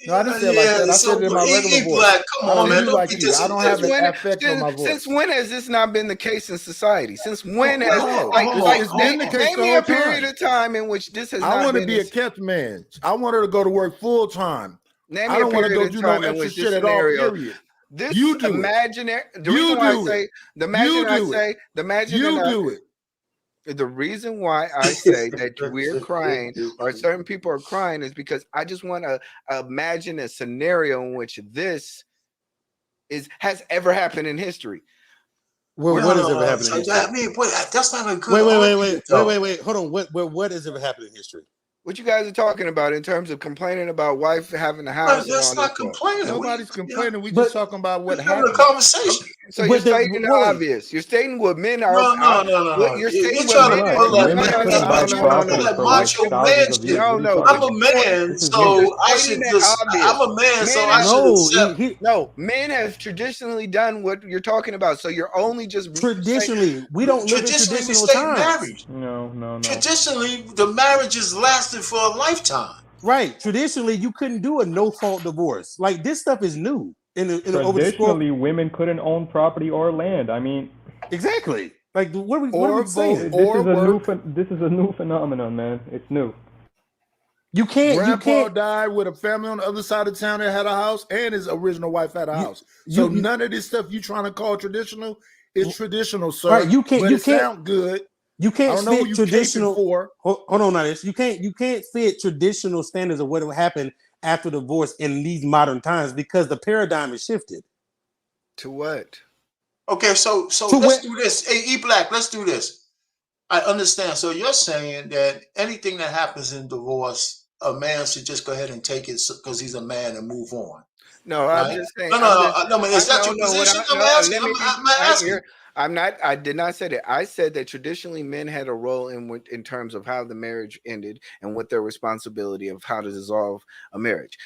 No, I didn't say it like that. I said it in my regular voice. Black, come on, man. I don't have an affect on my voice. Since when has this not been the case in society? Since when has name me a period of time in which this has not been? I want to be a kept man. I want her to go to work full time. I don't want to go do no extra shit at all, period. This you do imaginary. The reason why I say the reason why I say that we're crying or certain people are crying is because I just want to imagine a scenario in which this has ever happened in history. Well, what has ever happened in history? I mean, that's not a good. Wait. Hold on. What has ever happened in history? What you guys are talking about in terms of complaining about wife having a house? That's not complaining. Nobody's complaining. We just talking about what happened. The conversation. So you're stating the obvious. You're stating what men are. No. You're stating what men are. Macho man. No. I'm a man, so I should just. I'm a man, so I should accept. No, men have traditionally done what you're talking about. So you're only just traditionally. We don't live in traditional times. No. Traditionally, the marriages lasted for a lifetime. Right. Traditionally, you couldn't do a no-fault divorce. Like this stuff is new. Traditionally, women couldn't own property or land. I mean, exactly. Like what are we saying? This is a new phenomenon, man. It's new. You can't. Grandpa died with a family on the other side of town that had a house, and his original wife had a house. So none of this stuff you trying to call traditional is traditional, sir. Right. You can't. But it sound good. You can't fit traditional. Hold on, this. You can't fit traditional standards of what will happen after divorce in these modern times because the paradigm is shifted. To what? Okay, so let's do this. Hey, E-Black, let's do this. I understand. So you're saying that anything that happens in divorce, a man should just go ahead and take it because he's a man and move on. No, right? I'm just saying. No, is that your position? I'm asking. I did not say that. I said that traditionally men had a role in terms of how the marriage ended and what their responsibility of how to dissolve a marriage.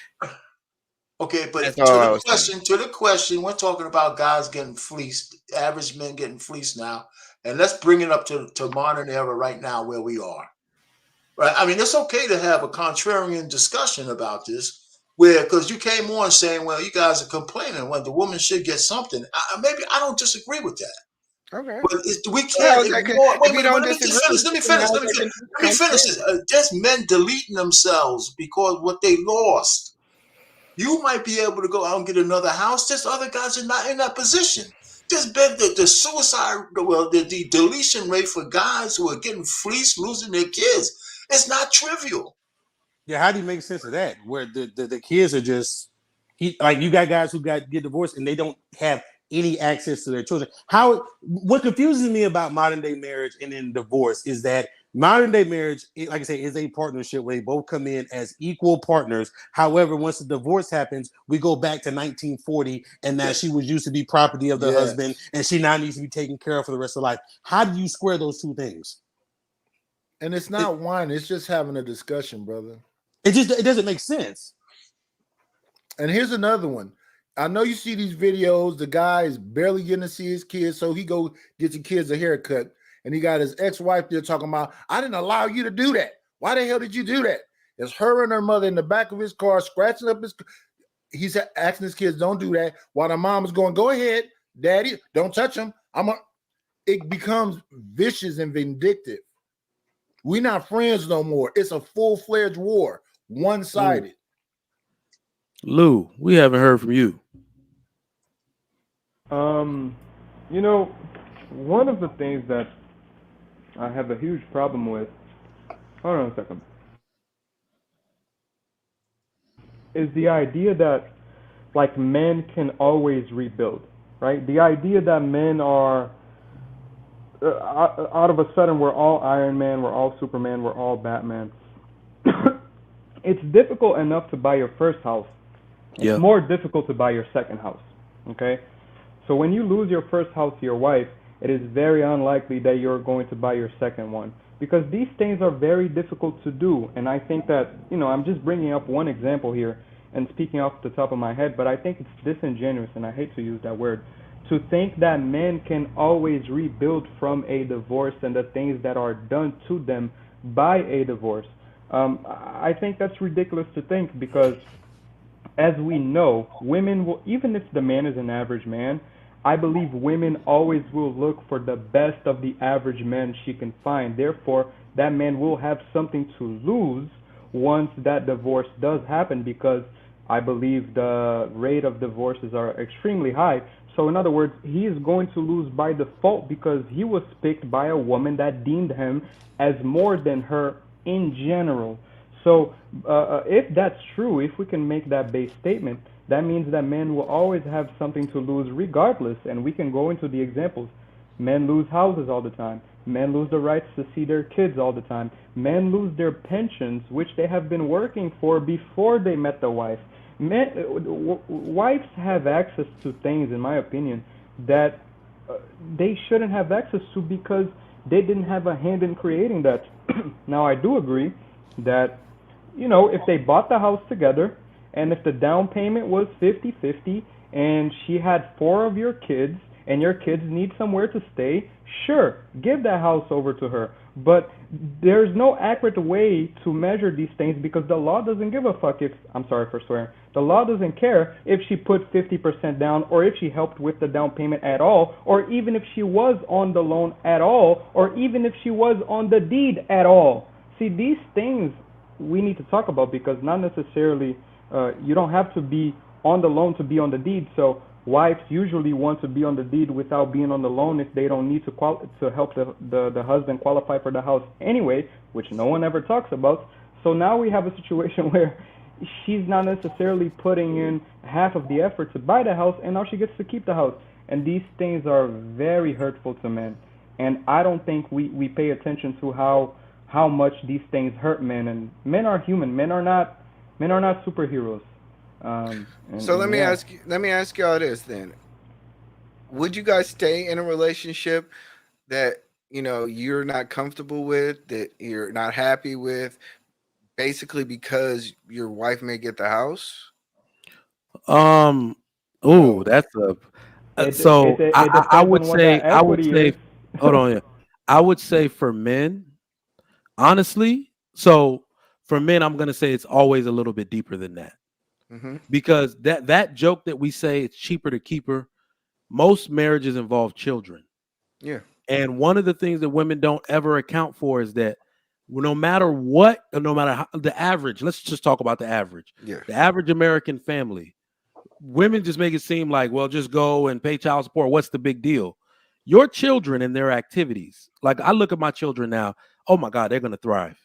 Okay, but to the question, we're talking about guys getting fleeced, average men getting fleeced now, and let's bring it up to modern era right now where we are. Right? I mean, it's okay to have a contrarian discussion about this. Because you came on saying, well, you guys are complaining when the woman should get something. Maybe I don't disagree with that. Okay. But we can't ignore. Wait, let me finish this. Just men deleting themselves because what they lost. You might be able to go out and get another house. Just other guys are not in that position. Just bet the suicide, the deletion rate for guys who are getting fleeced, losing their kids, it's not trivial. Yeah, how do you make sense of that? Where the kids are just you got guys who get divorced and they don't have any access to their children. What confuses me about modern day marriage and then divorce is that modern day marriage, like I say, is a partnership where they both come in as equal partners. However, once the divorce happens, we go back to 1940, and now she was used to be property of the husband, and she now needs to be taken care of for the rest of life. How do you square those two things? And it's not whining, it's just having a discussion, brother. It doesn't make sense. And here's another one. I know you see these videos, the guy is barely getting to see his kids, so he go get the kids a haircut, and he got his ex-wife there talking about, I didn't allow you to do that. Why the hell did you do that? It's her and her mother in the back of his car scratching up his. He's asking his kids, don't do that. While the mom is going, go ahead, daddy, don't touch him. It becomes vicious and vindictive. We're not friends no more. It's a full-fledged war, one-sided. Lou, we haven't heard from you. You know, one of the things that I have a huge problem with, hold on a second, is the idea that, like, men can always rebuild, right? The idea that men are, out of a sudden, we're all Iron Man, we're all Superman, we're all Batman. It's difficult enough to buy your first house. It's more difficult to buy your second house, okay? So when you lose your first house to your wife, it is very unlikely that you're going to buy your second one, because these things are very difficult to do. And I think that, you know, I'm just bringing up one example here and speaking off the top of my head, but I think it's disingenuous, and I hate to use that word, to think that men can always rebuild from a divorce and the things that are done to them by a divorce. I think that's ridiculous to think, because as we know, women will, even if the man is an average man, I believe women always will look for the best of the average men she can find. Therefore, that man will have something to lose once that divorce does happen, because I believe the rate of divorces are extremely high. So in other words, he is going to lose by default because he was picked by a woman that deemed him as more than her in general. So if that's true, if we can make that base statement, that means that men will always have something to lose regardless. And we can go into the examples. Men lose houses all the time. Men lose the rights to see their kids all the time. Men lose their pensions, which they have been working for before they met the wife. Wives have access to things, in my opinion, that they shouldn't have access to because they didn't have a hand in creating that. Now, I do agree that, you know, if they bought the house together and if the down payment was 50-50 and she had 4 of your kids and your kids need somewhere to stay, sure, give that house over to her. But there's no accurate way to measure these things because the law doesn't give a fuck if, I'm sorry for swearing, the law doesn't care if she put 50% down or if she helped with the down payment at all, or even if she was on the loan at all, or even if she was on the deed at all. See, these things we need to talk about because not necessarily, you don't have to be on the loan to be on the deed. So wives usually want to be on the deed without being on the loan if they don't need to help the husband qualify for the house anyway, which no one ever talks about. So now we have a situation where she's not necessarily putting in half of the effort to buy the house, and now she gets to keep the house. And these things are very hurtful to men. And I don't think we pay attention to how much these things hurt men. And men are human. Men are not superheroes. Let me ask y'all this then. Would you guys stay in a relationship that, you know, you're not comfortable with, that you're not happy with, basically because your wife may get the house? That's I would say hold on, yeah. I would say for men, honestly, so for men, I'm gonna say it's always a little bit deeper than that. Mm-hmm. Because that joke that we say it's cheaper to keep her, most marriages involve children. Yeah. And one of the things that women don't ever account for is that no matter what, no matter how, the average, let's just talk about the average. Yeah. The average American family, women just make it seem like, well, just go and pay child support. What's the big deal? Your children and their activities. Like I look at my children now. Oh my God, they're going to thrive.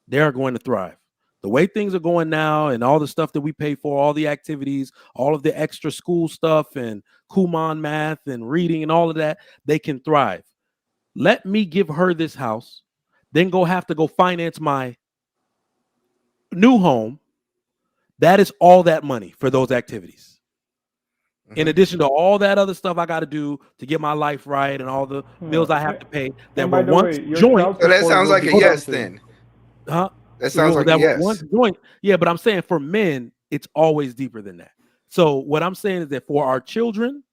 They are going to thrive. The way things are going now and all the stuff that we pay for, all the activities, all of the extra school stuff and Kumon math and reading and all of that, they can thrive. Let me give her this house, then have to go finance my new home. That is all that money for those activities. In addition to all that other stuff I got to do to get my life right and all the bills I have to pay that were once joint. So that sounds like a yes then. Huh? That sounds like a yes. Once joint. Yeah, but I'm saying for men, it's always deeper than that. So what I'm saying is that for our children,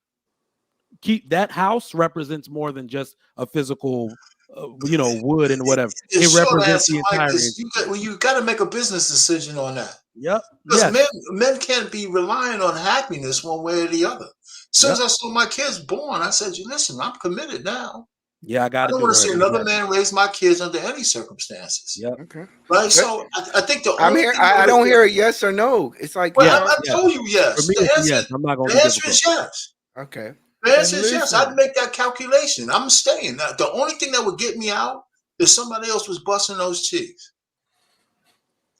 keep that house represents more than just a physical, wood and whatever. It represents the entire. You got to make a business decision on that. Yep. Because men can't be relying on happiness one way or the other. As soon as I saw my kids born, I said, listen, I'm committed now. Yeah, I don't want to see another man raise my kids under any circumstances. Yeah. Okay. Right. So I think I don't hear a yes or no. It's like I told you yes. For me, the answer, yes. I'm not going to. The answer is yes. Okay. The answer is yes. I'd make that calculation. I'm staying. Now, the only thing that would get me out is somebody else was busting those cheeks.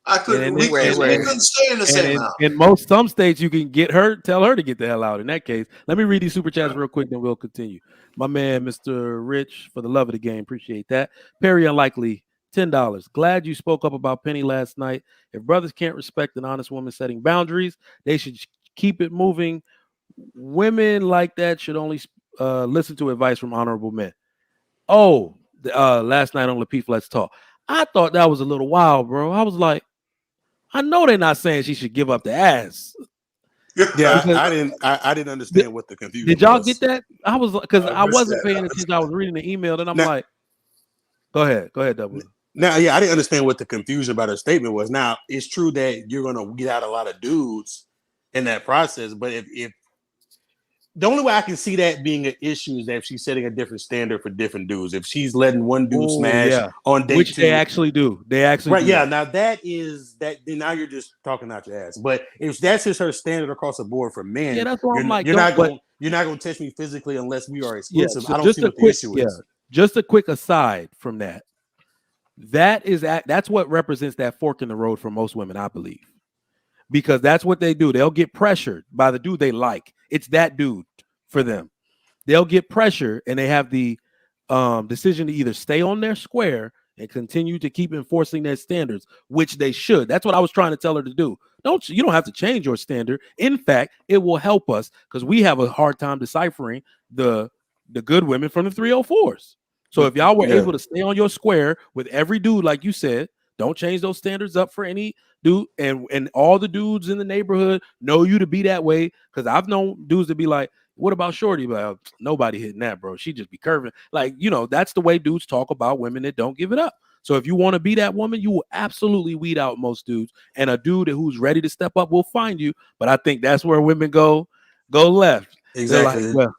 I couldn't. We couldn't stay in the same house. In some states, you can tell her to get the hell out. In that case, let me read these super chats real quick, then we'll continue. My man, Mr. Rich, for the love of the game, appreciate that. Perry Unlikely, $10. Glad you spoke up about Penny last night. If brothers can't respect an honest woman setting boundaries, they should keep it moving. Women like that should only listen to advice from honorable men. Oh, last night on Lapeef Let's Talk, I thought that was a little wild, bro. I was like, I know they're not saying she should give up the ass. Yeah, I didn't understand what the confusion was. Did y'all get that? I was because I wasn't paying attention. I was reading the email, and I'm like, go ahead, Double. Now, yeah, I didn't understand what the confusion about her statement was. Now, it's true that you're gonna get out a lot of dudes in that process, but if the only way I can see that being an issue is that if she's setting a different standard for different dudes. If she's letting one dude smash on date which they actually do. They actually right, do yeah. that. Now that is that. Now you're just talking out your ass. But if that's just her standard across the board for men, that's what I'm like. You're not going to touch me physically unless we are exclusive. So I don't see what the issue is. Just a quick aside from that. That's what represents that fork in the road for most women, I believe, because that's what they do. They'll get pressured by the dude they like. It's that dude for them. They'll get pressure and they have the decision to either stay on their square and continue to keep enforcing their standards, which they should. That's what I was trying to tell her to do. You don't have to change your standard. In fact, it will help us because we have a hard time deciphering the good women from the 304s. So if y'all were able to stay on your square with every dude, like you said, don't change those standards up for any dude, and all the dudes in the neighborhood know you to be that way. Because I've known dudes to be like, what about Shorty? Like, nobody hitting that, bro. She just be curving. Like, that's the way dudes talk about women that don't give it up. So if you want to be that woman, you will absolutely weed out most dudes. And a dude who's ready to step up will find you. But I think that's where women go left. Exactly. Like, well,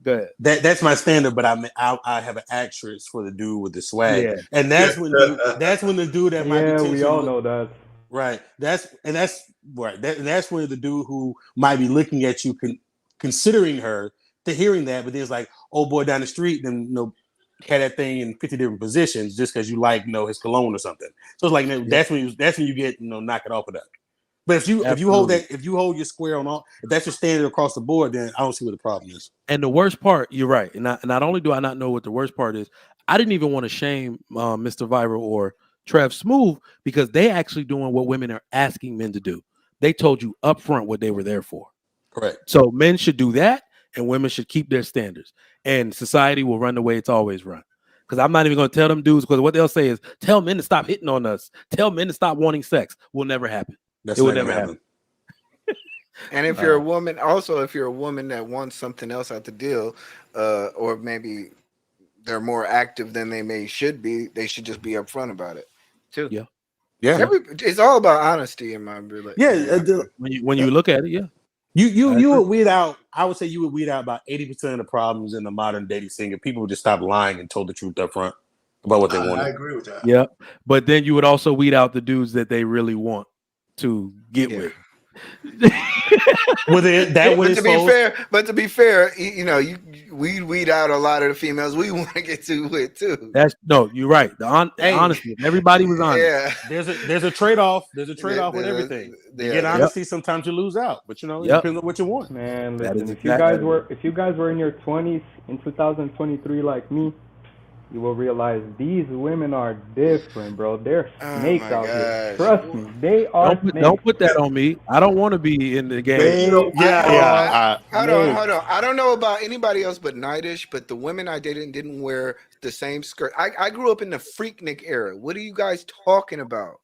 go ahead. That's my standard, but I have an actress for the dude with the swag, and that's when the dude that might be we all know that. Right. That's right. That's where the dude who might be looking at you considering her to hearing that, but there's like old boy down the street, then had that thing in 50 different positions just because you like his cologne or something. So it's like that's when you get knock it off of that. But if you hold your square on all, if that's your standard across the board, then I don't see what the problem is. And the worst part, you're right. And not only do I not know what the worst part is, I didn't even want to shame Mr. Viral or Trev Smooth because they actually doing what women are asking men to do. They told you up front what they were there for. Correct. So men should do that, and women should keep their standards, and society will run the way it's always run. Because I'm not even going to tell them dudes, because what they'll say is, tell men to stop hitting on us. Tell men to stop wanting sex. Will never happen. It will never happen. And if you're a woman, if you're a woman that wants something else out the deal, or maybe they're more active than they should be, they should just be upfront about it too. Yeah. It's all about honesty in my relationship. Yeah. When you look at it, yeah. You would weed out. I would say you would weed out about 80% of the problems in the modern dating scene if people would just stop lying and told the truth up front about what they wanted. I agree with that. Yeah, but then you would also weed out the dudes that they really want to get with. Well, then that would but to be fair, you know, we weed out a lot of the females we want to get to with too. You're right. Honestly, everybody was honest. Yeah, there's a trade off. There's a trade off with everything. You get honesty, sometimes you lose out, but you know, it depends on what you want. Man, listen, if you guys were in your 20s in 2023 like me, you will realize these women are different, bro. They're snakes out here. Trust me, they are. Don't put that on me. I don't want to be in the game. Hold on. I don't know about anybody else but Nightish, but the women I dated didn't wear the same skirt. I grew up in the Freaknik era. What are you guys talking about?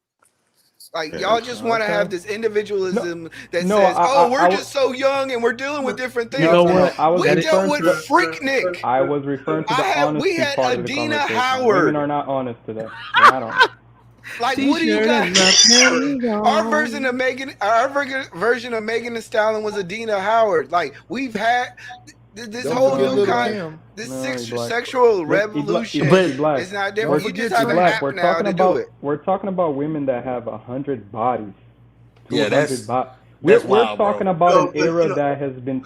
Like, y'all just want to have this individualism that says, we're just so young and we're dealing with different things. You know what? We dealt with Freaknik. I was referring to the honesty we had part Adina of the Howard. Women are not honest today. I don't. Like, what do you guys? Our version of Megan Thee Stallion was Adina Howard. Like, we've had this whole new kind, sexual revolution. It's not different. You just have an app now to do it. We're talking about women that have 100 bodies. Yeah, that's we're talking about an era that has been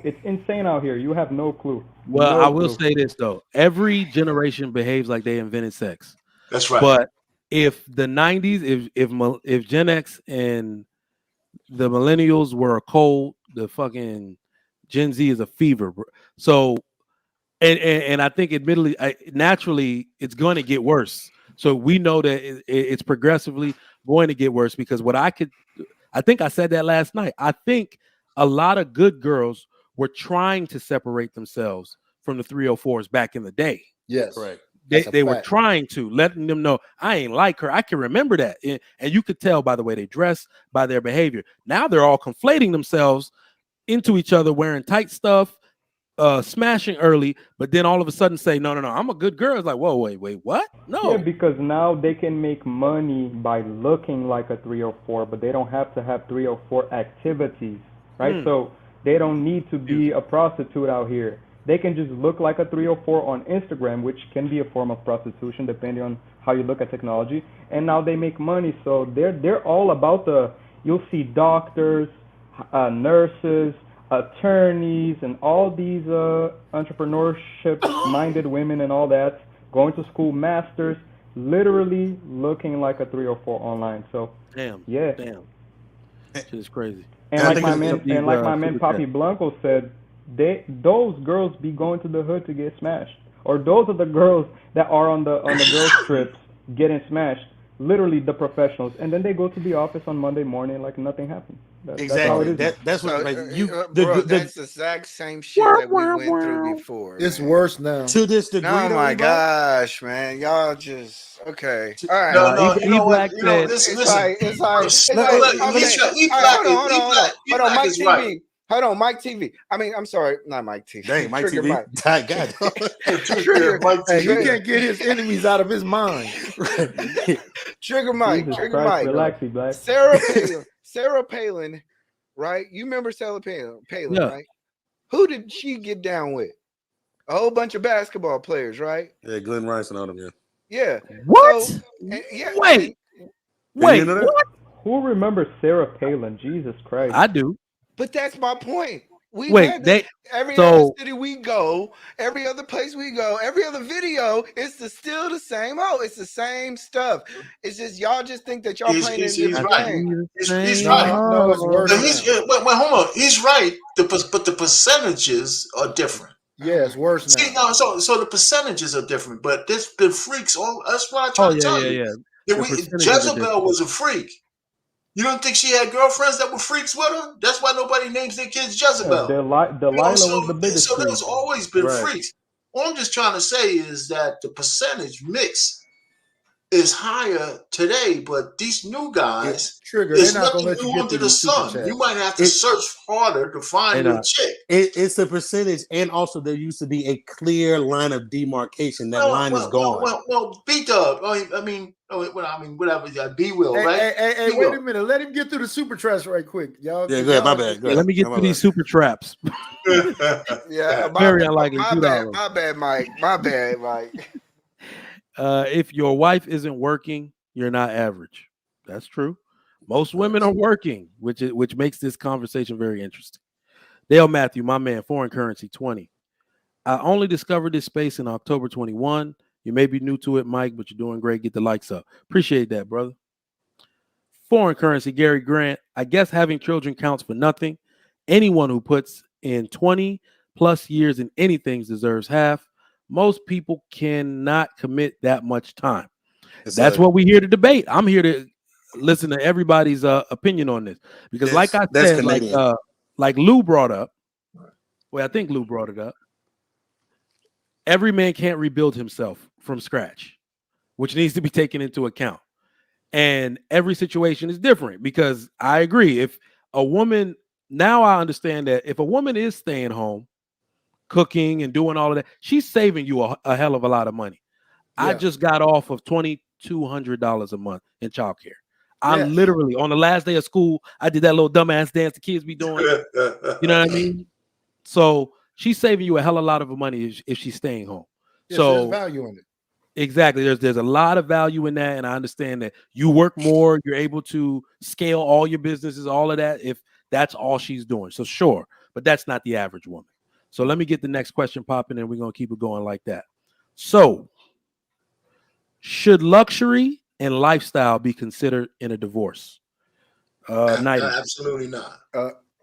it's insane out here. You have no clue. Well, I will say this though: every generation behaves like they invented sex. That's right. But if the 90s, if Gen X and the millennials were a cold, the fucking Gen Z is a fever. So, and I think admittedly, naturally, it's going to get worse. So we know that it's progressively going to get worse because I think I said that last night. I think a lot of good girls were trying to separate themselves from the 304s back in the day. Yes, correct. They were trying to, letting them know I ain't like her. I can remember that, and you could tell by the way they dress, by their behavior. Now they're all conflating themselves into each other, wearing tight stuff, smashing early, but then all of a sudden say, no, I'm a good girl. It's like, whoa, wait, what? No. Yeah, because now they can make money by looking like a 304, but they don't have to have 304 activities, right? So they don't need to be a prostitute out here. They can just look like a 304 on Instagram, which can be a form of prostitution depending on how you look at technology. And now they make money, so they're all about you'll see doctors, nurses, attorneys, and all these entrepreneurship-minded women and all that, going to school, masters, literally looking like a 304 online. So damn, shit is crazy. And like my man Papi Blanco said, those girls be going to the hood to get smashed, or those are the girls that are on the girls trips getting smashed. Literally the professionals, and then they go to the office on Monday morning like nothing happened. Exactly. That's what that's the exact same shit that we went through before. It's worse now. To this degree. Oh my gosh, man! Y'all just okay. All right. Hold on, Mike TV. I mean, I'm sorry, not Mike TV. Dang, Mike TV. You can't get his enemies out of his mind. Trigger Mike. Relax, Black. Sarah Palin, right? You remember Sarah Palin, yeah. Right? Who did she get down with? A whole bunch of basketball players, right? Yeah, Glenn Rice and all them. Yeah. What? So, Wait. What? Who remembers Sarah Palin? Jesus Christ. I do. But that's my point. Every other city we go, every other place we go, every other video, it's still the same. It's the same stuff. It's just y'all just think that y'all playing in different game. He's right. No, it's worse. Wait, hold on. He's right. But the percentages are different. Yeah, it's worse now. So the percentages are different. But there's been freaks. That's what I try to tell you. Jezebel was a freak. You don't think she had girlfriends that were freaks with her? That's why nobody names their kids Jezebel. Delilah was the biggest. So there's always been freaks. All I'm just trying to say is that the percentage mix is higher today, but these new guys, there's nothing new under the sun. You might have to search harder to find a chick. It's the percentage, and also there used to be a clear line of demarcation. That line is gone. Well, B-Dub. I mean, whatever. B-Will, right? Hey, wait a minute. Let him get through the super traps right quick, y'all. Yeah, go ahead. My bad. Let me get through these super traps. Yeah, very unlikely. My bad, Mike. If your wife isn't working, you're not average. That's true. Most women are working, which makes this conversation very interesting. Dale Matthew, my man, foreign currency 20. I only discovered this space in October 21. You may be new to it, Mike, but you're doing great. Get the likes up. Appreciate that, brother. Foreign currency, Gary Grant. I guess having children counts for nothing. Anyone who puts in 20 plus years in anything deserves half. Most people cannot commit that much time. That's what we're here to debate. I'm here to listen to everybody's opinion on this because, like I said, like Lou brought up. Well, I think Lou brought it up. Every man can't rebuild himself from scratch, which needs to be taken into account. And every situation is different because I agree. If a woman, now I understand that if a woman is staying home, cooking and doing all of that, she's saving you a hell of a lot of money. Yeah. I just got off of $2,200 a month in childcare. I literally, on the last day of school, I did that little dumbass dance the kids be doing. You know what I mean? So she's saving you a hell of a lot of money if she's staying home. Yeah, so there's value in it. Exactly. There's a lot of value in that. And I understand that you work more, you're able to scale all your businesses, all of that, if that's all she's doing. So sure, but that's not the average woman. So let me get the next question popping and we're going to keep it going like that. So should luxury and lifestyle be considered in a divorce? Absolutely not.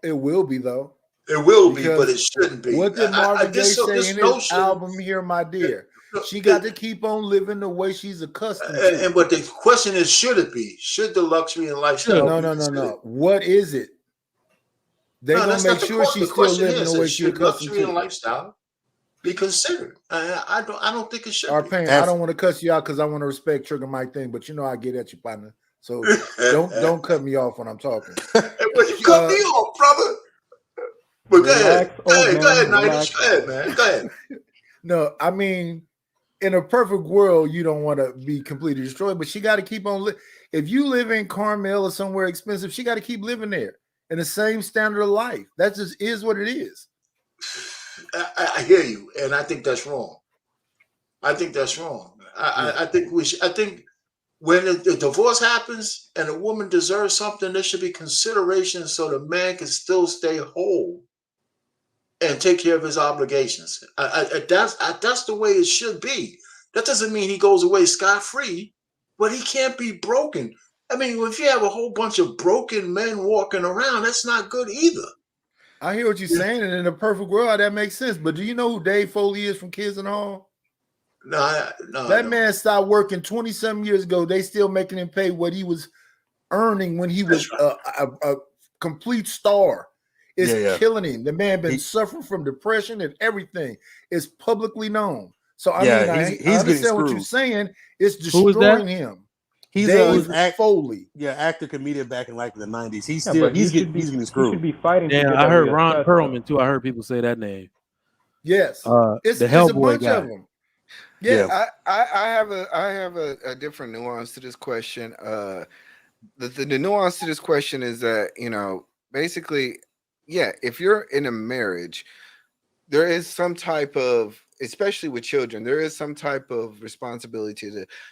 It will be, though. It will be, but it shouldn't be. What did Marvin Gaye say in his album here, my dear? She got to keep on living the way she's accustomed to. But the question is, should it be? Should the luxury and lifestyle? No. What is it? They're gonna make sure she's still living the way she's accustomed to. Luxury and lifestyle be considered? I don't think it should. Arpain, I don't want to cuss you out because I want to respect Trigger Mike thing, but you know I get at you, partner. So don't cut me off when I'm talking. But you cut me off, brother. But go ahead, Nigel. Go ahead, man. Go ahead. No, I mean, in a perfect world, you don't want to be completely destroyed, but she got to keep on. If you live in Carmel or somewhere expensive, she got to keep living there in the same standard of life. That just is what it is. I hear you, and I think that's wrong. I think when the divorce happens and a woman deserves something, there should be consideration so the man can still stay whole and take care of his obligations. That's the way it should be. That doesn't mean he goes away scot-free, but he can't be broken. I mean, if you have a whole bunch of broken men walking around, that's not good either. I hear what you're saying, and in a perfect world, that makes sense. But do you know who Dave Foley is from Kids in the Hall? No. That man stopped working 20-some years ago. They still making him pay what he was earning when he was a complete star. It's killing him. The man been suffering from depression and everything. It's publicly known. So I mean, I understand what you're saying. It's destroying him. He's Dave Foley. Yeah, actor, comedian back in like the 90s. He's getting screwed. He should be fighting. Yeah, I heard Ron Perlman too. I heard people say that name. Yes, it's a bunch of them. Yeah, I have a different nuance to this question. The nuance to this question is that basically, if you're in a marriage, there is some type of, especially with children, there is some type of responsibility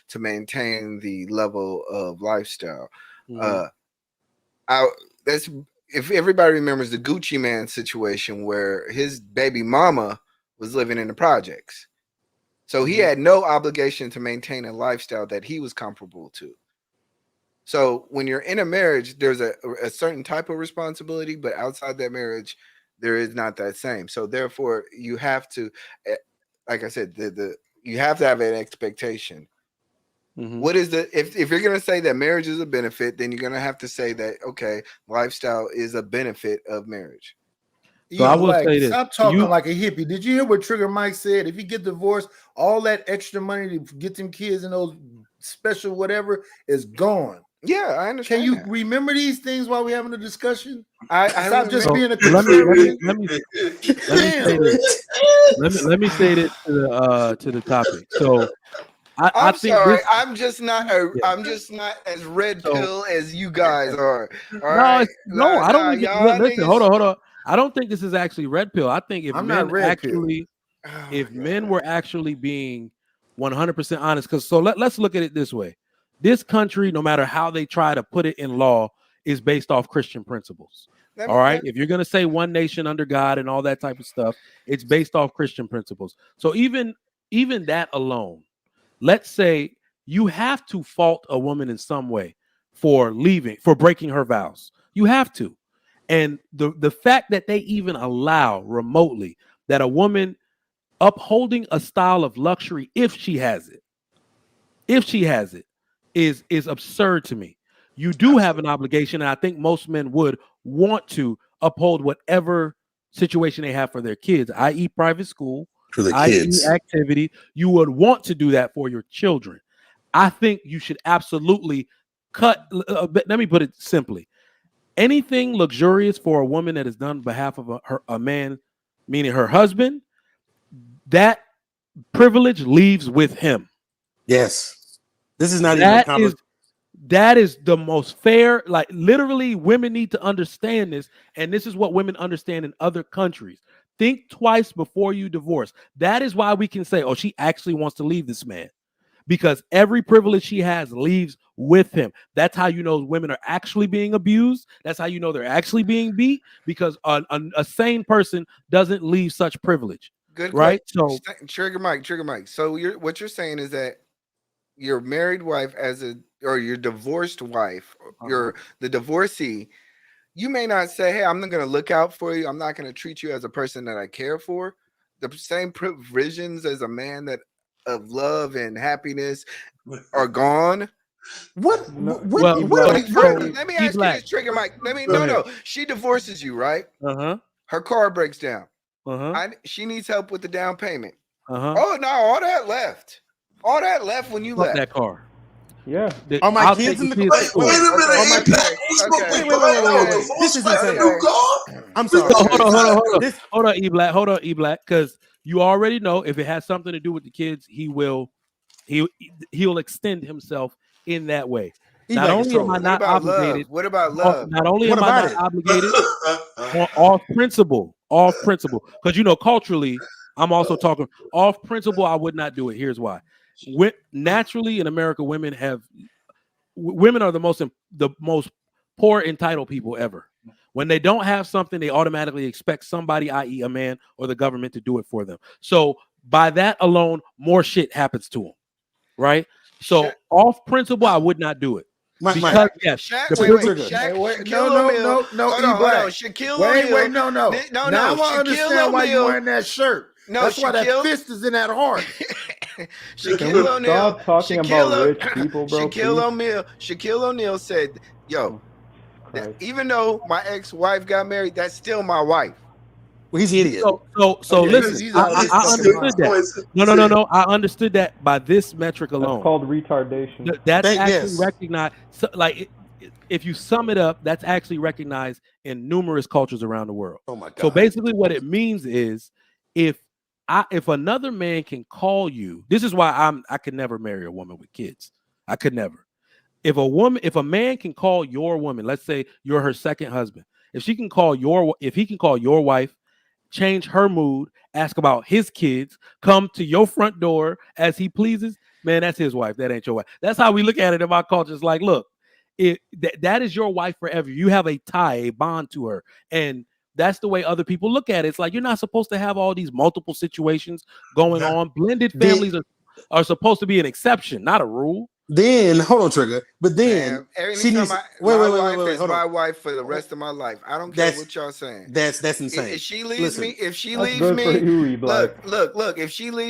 to maintain the level of lifestyle. That's if everybody remembers the Gucci Man situation where his baby mama was living in the projects. So he had no obligation to maintain a lifestyle that he was comparable to. So when you're in a marriage, there's a certain type of responsibility, but outside that marriage, there is not that same. So therefore, you have to, like I said, you have to have an expectation. What is if you're going to say that marriage is a benefit, then you're going to have to say that, okay, lifestyle is a benefit of marriage. So I will say this. Stop talking like a hippie. Did you hear what Trigger Mike said? If you get divorced, all that extra money to get them kids and those special whatever is gone. Yeah, I understand. Can you remember these things while we're having a discussion? I stop just being a contrarian. Let me say this to the topic. So I'm sorry. I'm just not as red pill as you guys are. I don't. Listen, hold on. I don't think this is actually red pill. I think if men were actually being 100% honest, because let's look at it this way. This country, no matter how they try to put it in law, is based off Christian principles. All right. If you're going to say one nation under God and all that type of stuff, it's based off Christian principles. So even that alone, let's say you have to fault a woman in some way for leaving, for breaking her vows. You have to. And the fact that they even allow remotely that a woman upholding a style of luxury, if she has it, is absurd to me. You do have an obligation, and I think most men would want to uphold whatever situation they have for their kids, i.e. private school, for the i.e. kids. activity. You would want to do that for your children. I think you should absolutely cut. Let me put it simply. Anything luxurious for a woman that is done on behalf of a man, meaning her husband, that privilege leaves with him. Yes. This is not even that is the most fair. Like literally, women need to understand this, and this is what women understand in other countries. Think twice before you divorce. That is why we can say, oh, she actually wants to leave this man, because every privilege she has leaves with him. That's how you know women are actually being abused. That's how you know they're actually being beat, because a sane person doesn't leave such privilege. Good, right? So Trigger Mike. So what you're saying is that your married wife or your divorced wife, the divorcee, you may not say, hey, I'm not going to look out for you. I'm not going to treat you as a person that I care for. The same provisions as a man that of love and happiness are gone. Let me ask you this, Trigger Mike. She divorces you, right? Her car breaks down. She needs help with the down payment. Oh no, all that left when you left that car. Yeah. Are my kids in the car? Wait a minute. This is insane. I'm sorry. Hold on, E-Black, because you already know if it has something to do with the kids, he'll extend himself in that way. Not only am I not obligated. What about love? Not only am I not obligated off principle, because culturally, I'm also talking off principle. I would not do it. Here's why. Naturally in America, women are the most poor entitled people ever. When they don't have something, they automatically expect somebody, i.e. a man or the government, to do it for them. So by that alone, more shit happens to them, right? So off principle, I would not do it. Because Wait, no. Now I understand why you're wearing that shirt. That's why that fist is in that heart. Shaquille O'Neal talking about rich people, bro. Shaquille O'Neal said, "Yo, even though my ex-wife got married, that's still my wife." Well, he's an idiot. So listen, I understood that. No. I understood that by this metric alone. That's called retardation. That's actually recognized. So, if you sum it up, that's actually recognized in numerous cultures around the world. Oh my God. So basically, what it means is if another man can call you, this is why I could never marry a woman with kids. I could never. If a man can call your woman, let's say you're her second husband, if he can call your wife, change her mood, ask about his kids, come to your front door as he pleases, man, that's his wife. That ain't your wife. That's how we look at it in my culture. It's like, look, that is your wife forever. You have a tie, a bond to her. And that's the way other people look at it. It's like you're not supposed to have all these multiple situations going on. Blended families are supposed to be an exception, not a rule. Then hold on, Trigger. But then she needs. Wait. My wife for the rest of my life. I don't care what y'all saying. That's insane. If she leaves me, if she leaves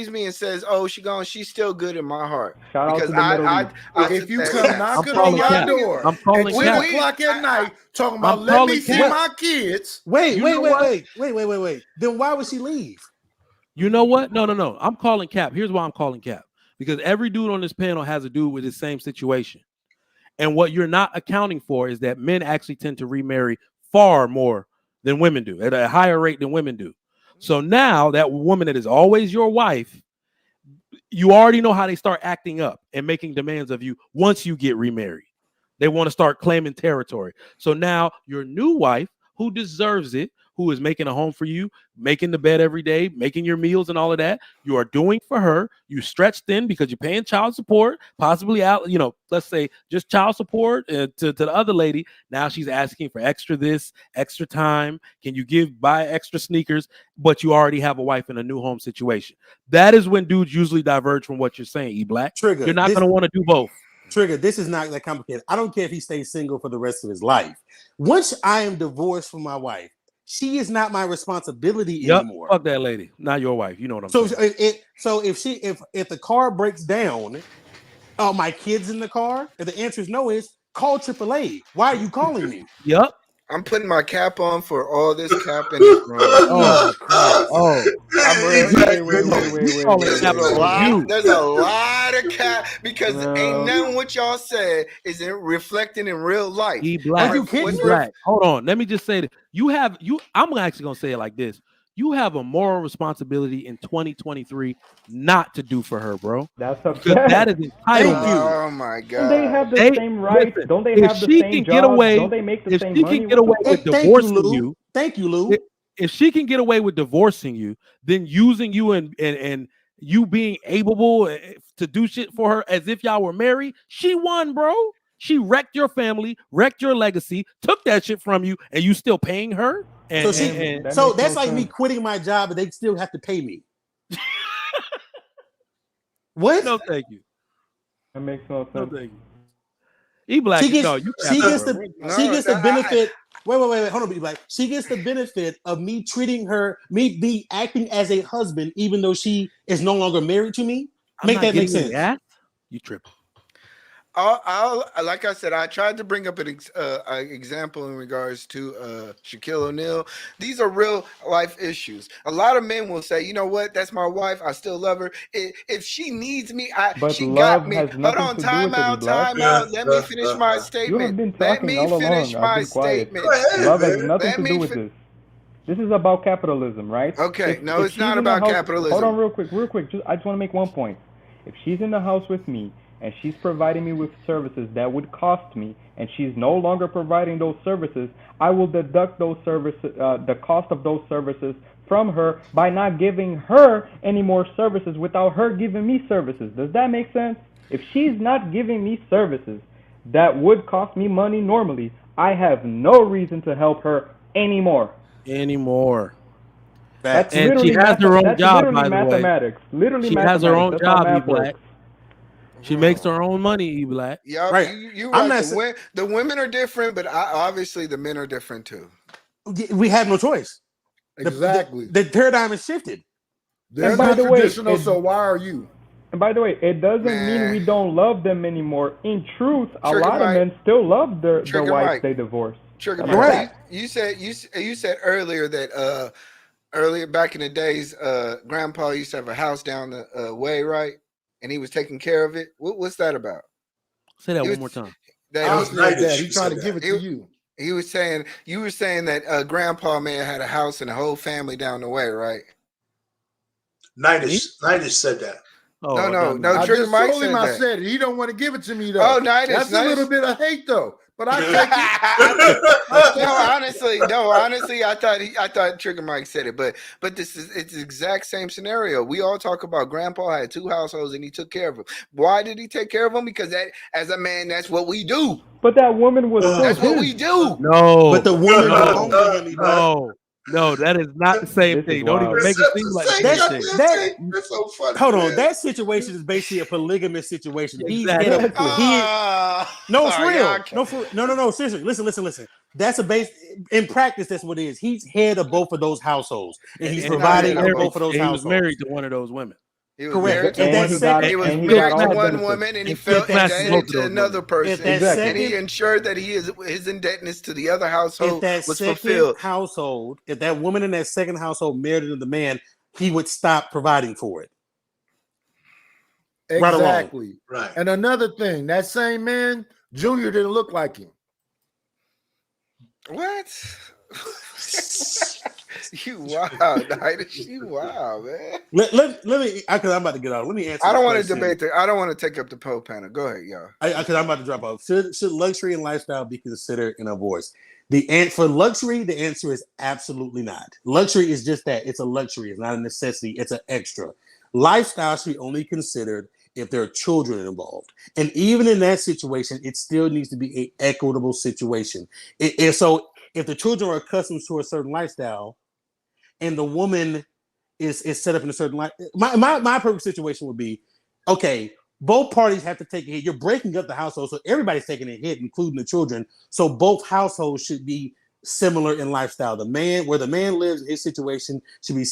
me and says, "Oh, she gone," she's still good in my heart. Shout out to the Middle East. If you come knocking on my door at 10 o'clock at night talking about let me see my kids. Wait. Then why would she leave? You know what? No. I'm calling Cap. Here's why I'm calling Cap. Because every dude on this panel has a dude with the same situation. And what you're not accounting for is that men actually tend to remarry far more than women do, at a higher rate than women do. So now that woman that is always your wife, you already know how they start acting up and making demands of you once you get remarried. They want to start claiming territory. So now your new wife, who deserves it, who is making a home for you, making the bed every day, making your meals and all of that. You are doing for her. You stretch thin because you're paying child support, possibly out, let's say just child support to the other lady. Now she's asking for extra this, extra time. Can you buy extra sneakers? But you already have a wife in a new home situation. That is when dudes usually diverge from what you're saying, E-Black. Trigger. You're not going to want to do both. Trigger, this is not that complicated. I don't care if he stays single for the rest of his life. Once I am divorced from my wife, she is not my responsibility anymore. Fuck that lady, not your wife. You know what I'm saying? So if the car breaks down, are my kids in the car? If the answer is no, is call AAA. Why are you calling me? Yep. I'm putting my cap on for all this cap in this room. Oh, Wait. There's a lot of cap because ain't nothing what y'all said is reflecting in real life. E-Black. Hold on. Let me just say that I'm actually gonna say it like this. You have a moral responsibility in 2023 not to do for her, bro. That's a because that is entitlement. Oh my God! Don't they have the same rights? Don't they have the same jobs? Don't they make the same money? If she can get away with divorcing you, thank you, Lou. If she can get away with divorcing you, then using you and you being able to do shit for her as if y'all were married, she won, bro. She wrecked your family, wrecked your legacy, took that shit from you, and you still paying her. So that's like me quitting my job, but they still have to pay me. What? No, thank you. That makes no sense. No, thank you. E-Black, she gets the benefit. Wait, hold on, E-Black. She gets the benefit of me treating her, me acting as a husband, even though she is no longer married to me. Make that make sense? You tripping. Like I said, I tried to bring up an example in regards to Shaquille O'Neal. These are real life issues. A lot of men will say, you know what, that's my wife. I still love her. If she needs me, she got me. Hold on, time out. Let me finish my statement. You have been talking all along. I've been quiet. Love has nothing to do with this. This is about capitalism, right? Okay, no, it's not about capitalism. Hold on real quick. I just want to make one point. If she's in the house with me, and she's providing me with services that would cost me, and she's no longer providing those services, I will deduct those services, the cost of those services from her by not giving her any more services without her giving me services. Does that make sense? If she's not giving me services that would cost me money normally, I have no reason to help her anymore. That's and she has her own job, by the mathematics. way. Literally she has her own job, E-Black. She makes her own money, E-Black. Yeah, right. You right. The women are different, but obviously the men are different too. We have no choice. Exactly. The paradigm is shifted. They're not traditional, so why are you? And by the way, it doesn't mean we don't love them anymore. In truth, a lot of men still love their wives they divorced. Right. You said earlier that earlier back in the days, Grandpa used to have a house down the way, right? And he was taking care of it. What's that about? Say that one more time. He's trying to give it to you. You were saying that Grandpa may have had a house and a whole family down the way, right? Nightish said that. Oh, no. I Trigger just Mike told him said I that. said it. He don't want to give it to me though. Oh, Nightish. That's a little bit of hate though. But I take it. honestly, I thought Trigger Mike said it, but it's the exact same scenario. We all talk about Grandpa had 2 households and he took care of them. Why did he take care of them? Because that, as a man, that's what we do. But that woman was that's what we do. No, but the woman No, that is not the same thing. Don't even make it seem like that's so funny. Hold on, that situation is basically a polygamous situation. Exactly. No, it's real. No. Seriously, listen. That's a base in practice. That's what it is. He's head of both of those households, and he's providing for both of those households. He was married to one of those women. He was married to one woman, and he fell into another person, and he ensured that his indebtedness to the other household was fulfilled. If that woman in that second household married into the man, he would stop providing for it. Exactly. Right. And another thing, that same man, Junior didn't look like him. What? You wild, Nightish. You wild, man. Let me, because I'm about to get out. Let me answer. I don't want to debate. I don't want to take up the poll panel. Go ahead, y'all. Because I'm about to drop off. Should luxury and lifestyle be considered in a divorce? For luxury, the answer is absolutely not. Luxury is just that. It's a luxury. It's not a necessity. It's an extra. Lifestyle should be only considered if there are children involved. And even in that situation, it still needs to be an equitable situation. So if the children are accustomed to a certain lifestyle and the woman is set up in a certain life, my perfect situation would be, okay, both parties have to take a hit. You're breaking up the household, so everybody's taking a hit, including the children. So both households should be similar in lifestyle. Where the man lives, his situation should be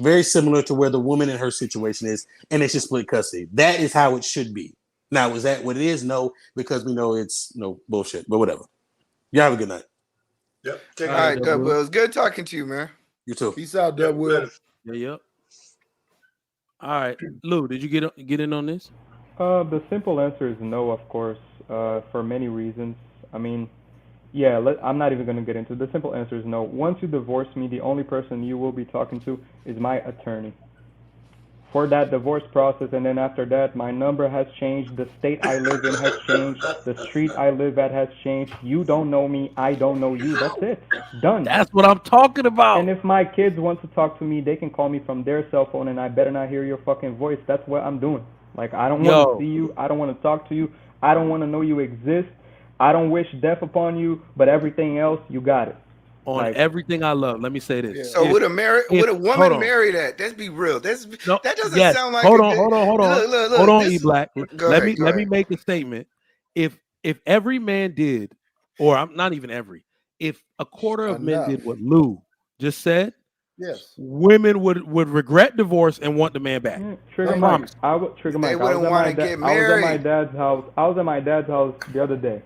very similar to where the woman in her situation is, and they should split custody. That is how it should be. Now, is that what it is? No, because we know it's bullshit, but whatever. You have a good night. Yep. All right, good, Will. It's good talking to you, man. You too. Peace out, Dub Will. Yep. All right, Lou, did you get in on this? The simple answer is no, of course, for many reasons. I mean, yeah, I'm not even going to get into it. The simple answer is no. Once you divorce me, the only person you will be talking to is my attorney for that divorce process. And then after that, my number has changed. The state I live in has changed. The street I live at has changed. You don't know me. I don't know you. That's it. Done. That's what I'm talking about. And if my kids want to talk to me, they can call me from their cell phone, and I better not hear your fucking voice. That's what I'm doing. Like, I don't want to see you. I don't want to talk to you. I don't want to know you exist. I don't wish death upon you, but everything else, you got it. On everything I love. Let me say this. So would a woman marry that? Let's be real. That doesn't sound like. Hold on, E Black. Let me make a statement. If every man did, or not even every, if a quarter of men did what Lou just said, yes, women would regret divorce and want the man back. Trigger Mike. I would trigger Mike. They wouldn't want to get married. I was at my dad's house. I was at my dad's house the other day.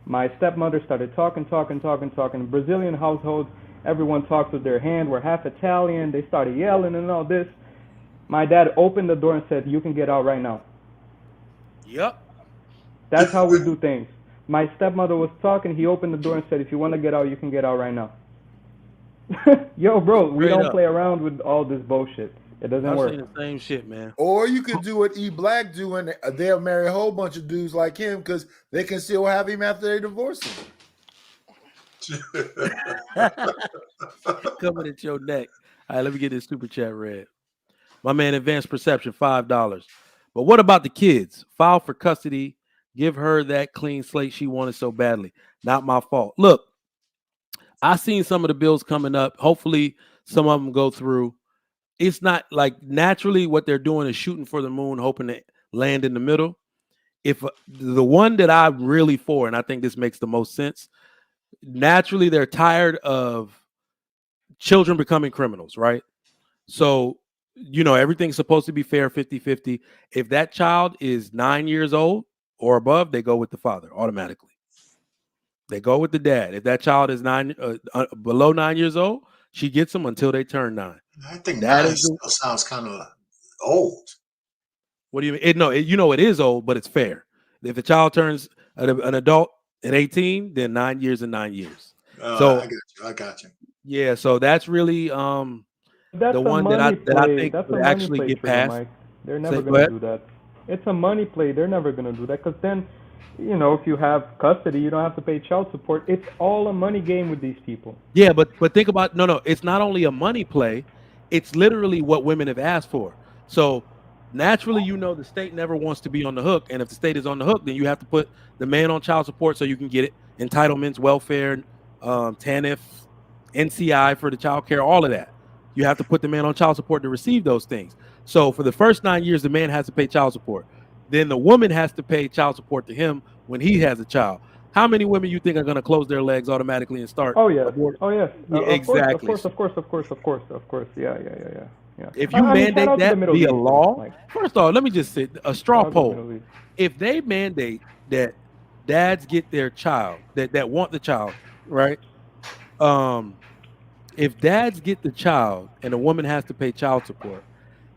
My stepmother started talking. Brazilian households, everyone talks with their hand. We're half Italian. They started yelling and all this. My dad opened the door and said, "You can get out right now." Yep. That's how we do things. My stepmother was talking. He opened the door and said, "If you want to get out, you can get out right now." Yo, bro, we don't play around with all this bullshit. It doesn't work. I've seen the same shit, man. Or you could do what E Black do, and they'll marry a whole bunch of dudes like him because they can still have him after they divorce him. Coming at your neck. All right, let me get this super chat read. My man, Advanced Perception, $5. But what about the kids? File for custody. Give her that clean slate she wanted so badly. Not my fault. Look, I seen some of the bills coming up. Hopefully, some of them go through. It's not like naturally what they're doing is shooting for the moon, hoping to land in the middle. If the one that I'm really for, and I think this makes the most sense, naturally they're tired of children becoming criminals, right? So, everything's supposed to be fair, 50-50. If that child is 9 years old or above, they go with the father automatically. They go with the dad. If that child is below 9 years old, she gets them until they turn 9. I think that still sounds kind of old. What do you mean? It is old, but it's fair. If the child turns an adult at 18, then 9 years and 9 years. So I got you. Yeah, so that's really that's the one that I think would actually get passed. Mike. They're never going to do that. It's a money play. They're never going to do that because then, if you have custody, you don't have to pay child support. It's all a money game with these people. Yeah, but think about no. It's not only a money play. It's literally what women have asked for. So naturally, the state never wants to be on the hook. And if the state is on the hook, then you have to put the man on child support so you can get it. Entitlements, welfare, TANF, NCI for the child care, all of that. You have to put the man on child support to receive those things. So for the first 9 years, the man has to pay child support. Then the woman has to pay child support to him when he has a child. How many women you think are going to close their legs automatically and start? Oh yeah. Oh yes. Yeah, exactly. Of course. Yeah. If you mandate that via law, first of all, let me just say a straw poll. If they mandate that dads get their child, that want the child, right? If dads get the child and a woman has to pay child support,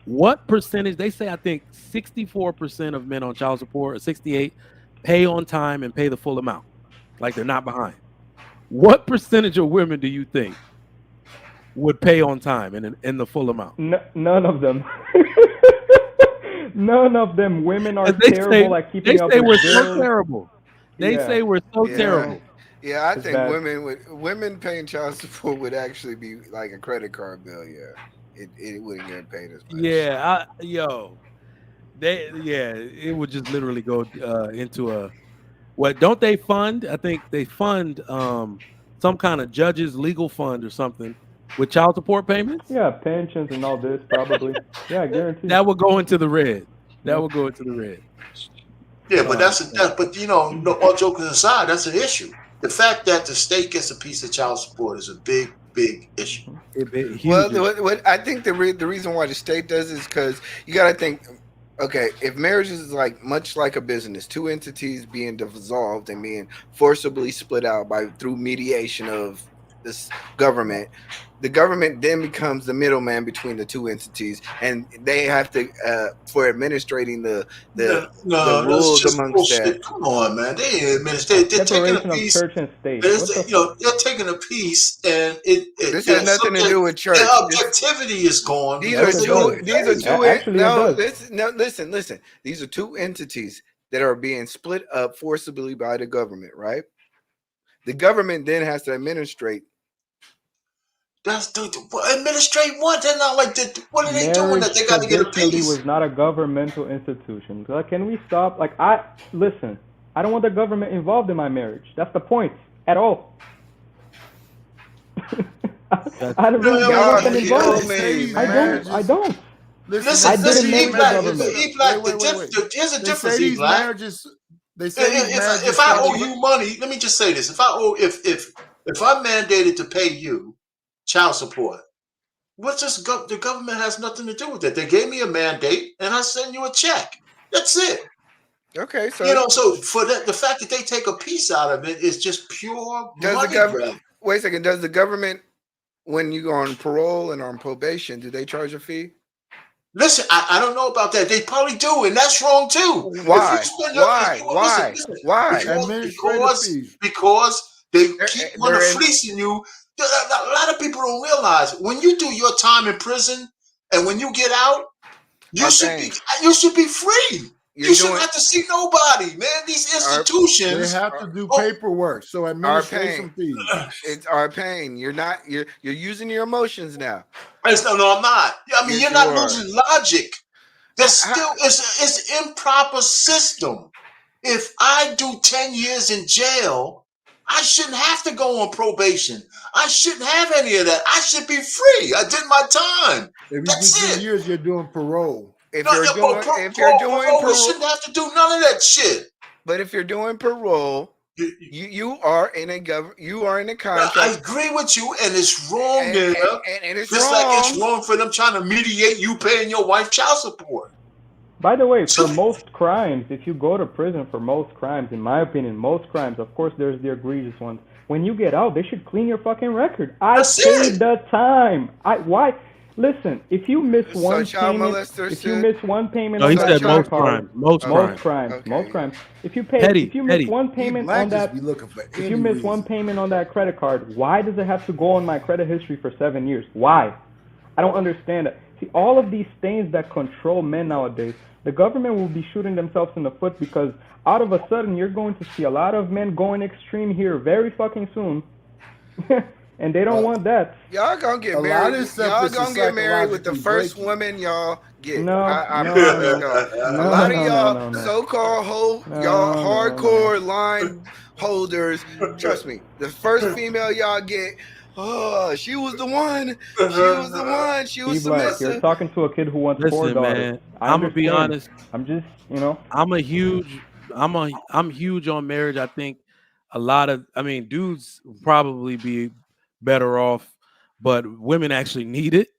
what percentage? They say I think 64% of men on child support, or 68, pay on time and pay the full amount, like they're not behind. What percentage of women do you think would pay on time and in the full amount? None of them. None of them. Women are terrible at keeping up with bills. So terrible. They say we're so terrible. Yeah, I think women paying child support would actually be like a credit card bill. Yeah, it wouldn't get paid as much. Yeah, it would just literally go into a what? Don't they fund? I think they fund some kind of judge's legal fund or something with child support payments. Yeah, pensions and all this probably. Yeah, guaranteed. That would go into the red. That would go into the red. Yeah, but but all joking aside, that's an issue. The fact that the state gets a piece of child support is a big issue. What I think the reason why the state does is because you got to think. Okay, if marriage is like much like a business, two entities being dissolved and being forcibly split out through mediation of this government, the government then becomes the middleman between the two entities, and they have to for administrating the rules amongst bullshit. that. Come on, man, they administrate. They're taking a piece. Church and state. They're taking a piece, and this has nothing to do with church. The objectivity is gone. These are two. Listen. These are two entities that are being split up forcibly by the government, right? The government then has to administrate. Administrate what? They're not like what are they doing that they got to get a piece? Was not a governmental institution. Like, can we stop? Like, I don't want the government involved in my marriage. That's the point at all. I don't really want them involved. I don't. Listen, here's a difference, E-Black. If I owe you money, let me just say this: if I'm mandated to pay you child support, the government has nothing to do with it. They gave me a mandate, and I send you a check. That's it. Okay, so so for the fact that they take a piece out of it is just pure money grab. Wait a second. Does the government, when you go on parole and on probation, do they charge a fee? Listen, I don't know about that. They probably do, and that's wrong too. Why? Because they keep on fleecing you. A lot of people don't realize when you do your time in prison and when you get out, you should be free. You shouldn't have to see nobody, man. These institutions they have to do paperwork, so administration fees. It's our pain. You're using your emotions now. No, I'm not. I mean, you're not losing logic. There's still it's an improper system. If I do 10 years in jail, I shouldn't have to go on probation. I shouldn't have any of that. I should be free. I did my time. If you do 10 years, you're doing parole. If you're doing parole, you shouldn't have to do none of that shit. But if you're doing parole, you are in a contract. I agree with you, and it's wrong there. And it's just wrong. Like it's wrong for them trying to mediate you paying your wife child support. By the way, for most crimes, if you go to prison for most crimes, in my opinion, most crimes, of course, there's the egregious ones. When you get out, they should clean your fucking record. I paid the time. Why? Listen, if you miss one payment, no, he said most crimes. Most crimes. If you miss one payment on that, if you miss one payment on that credit card, why does it have to go on my credit history for 7 years? Why? I don't understand it. See, all of these things that control men nowadays, the government will be shooting themselves in the foot because out of a sudden you're going to see a lot of men going extreme here very fucking soon. And they don't want that. Y'all gonna get married. Y'all gonna get married with the first woman y'all get. No, a lot of y'all so-called y'all hardcore line holders. Trust me, the first female y'all get. Oh, she was the one. She was submissive. You're talking to a kid who wants 4 daughters. Man, I'm gonna be honest. I'm just, I'm huge on marriage. I think dudes probably be better off, but women actually need it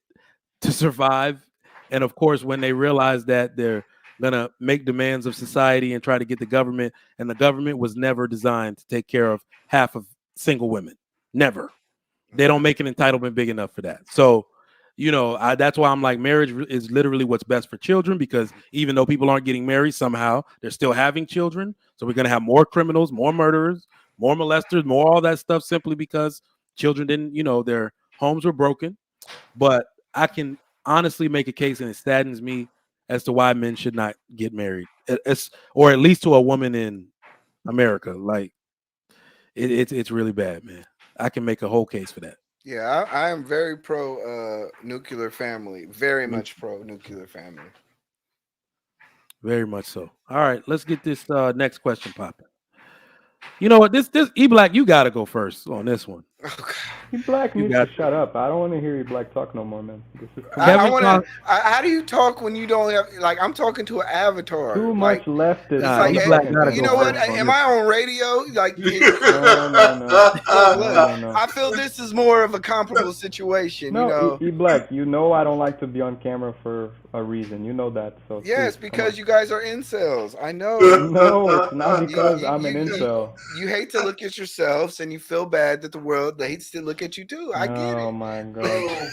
to survive. And of course, when they realize that they're gonna make demands of society and try to get the government, and the government was never designed to take care of half of single women. Never. They don't make an entitlement big enough for that. So, that's why I'm like, marriage is literally what's best for children, because even though people aren't getting married, somehow they're still having children. So we're gonna have more criminals, more murderers, more molesters, more all that stuff, simply because children didn't, their homes were broken. But I can honestly make a case, and it saddens me, as to why men should not get married, or at least to a woman in America. Like, It's really bad, man. I can make a whole case for that. Yeah, I am very pro nuclear family. Very much pro nuclear family. Very much so. All right, let's get this next question popping. You know what? This E-Black, you got to go first on this one. E-Black needs to shut up. I don't want to hear E-Black talk no more, man. This is how do you talk when you don't have, like, I'm talking to an avatar. Too much leftist. Like, you know what? Am I on radio? Like, no. I feel this is more of a comparable situation. No, you know, E-Black, you know I don't like to be on camera for a reason. You know that. So yes, because you guys are incels. I know. No, it's not because I'm an incel. You hate to look at yourselves, and you feel bad that the world hates to look at you too. I get it. Oh my god!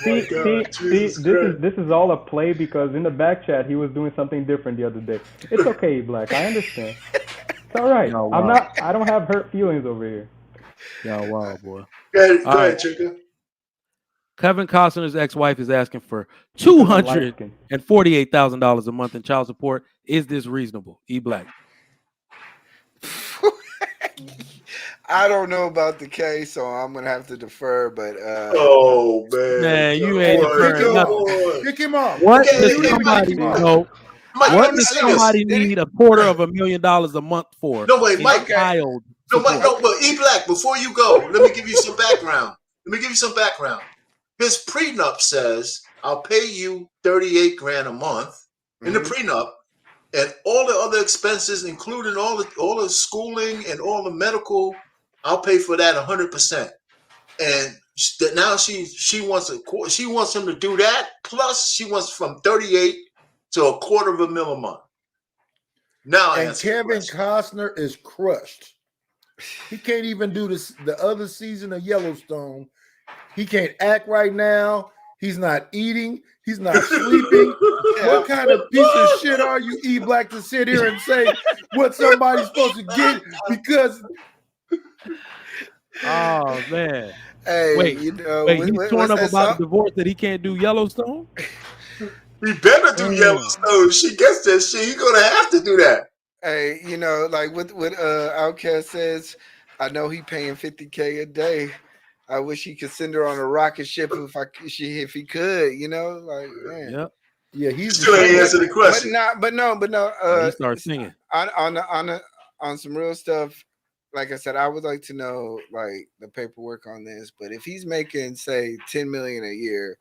See, this is all a play because in the back chat he was doing something different the other day. It's okay, Black. I understand. It's all right. Oh, wow. I'm not. I don't have hurt feelings over here. Yeah, wow, boy. Go ahead, Chica. Kevin Costner's ex-wife is asking for $248,000 a month in child support. Is this reasonable? E-Black. I don't know about the case, so I'm gonna have to defer. But oh man, you ain't deferring nothing. Pick him up. What does somebody know? What does somebody need $250,000 a month for? No, wait, Mike. Child. No, but E-Black, before you go, let me give you some background. His prenup says, I'll pay you $38,000 a month in the prenup, and all the other expenses, including all the schooling and all the medical, I'll pay for that 100%. And now she wants him to do that, plus she wants from $38,000 to $250,000 a month. Now, and Kevin Costner is crushed. He can't even do the other season of Yellowstone. He can't act right now. He's not eating. He's not sleeping. What kind of piece of shit are you, E-Black, to sit here and say what somebody's supposed to get because... Oh, man. Hey, wait, he's torn up about the divorce that he can't do Yellowstone? He better do Yellowstone. If she gets that shit, he's going to have to do that. Hey, like what Outkast says, I know he paying $50,000 a day. I wish he could send her on a rocket ship if he could, like, man. Yep. Yeah, he's still ain't answer the question. But no. He starts singing on some real stuff. Like I said, I would like to know like the paperwork on this. But if he's making say $10 million a year,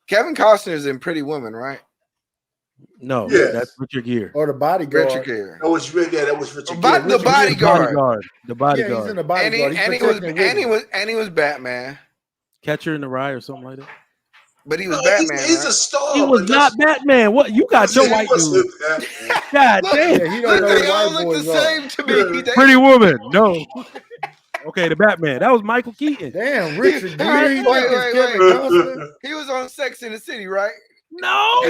Kevin Costner is in Pretty Woman, right? No, that's Richard Gere. Or the Bodyguard. Richard Gere. That was Richard Gere. The Bodyguard. The Bodyguard. Yeah, he's in the Bodyguard. And he was Batman. Catcher in the Rye or something like that. But he was Batman. He's a star. He was not Batman. What you got your white dude? God damn. Yeah, he don't know they all look the same to me. Pretty Woman. No. Okay, the Batman. That was Michael Keaton. Damn, Richard Gere. Wait. He was on Sex in the City, right? No.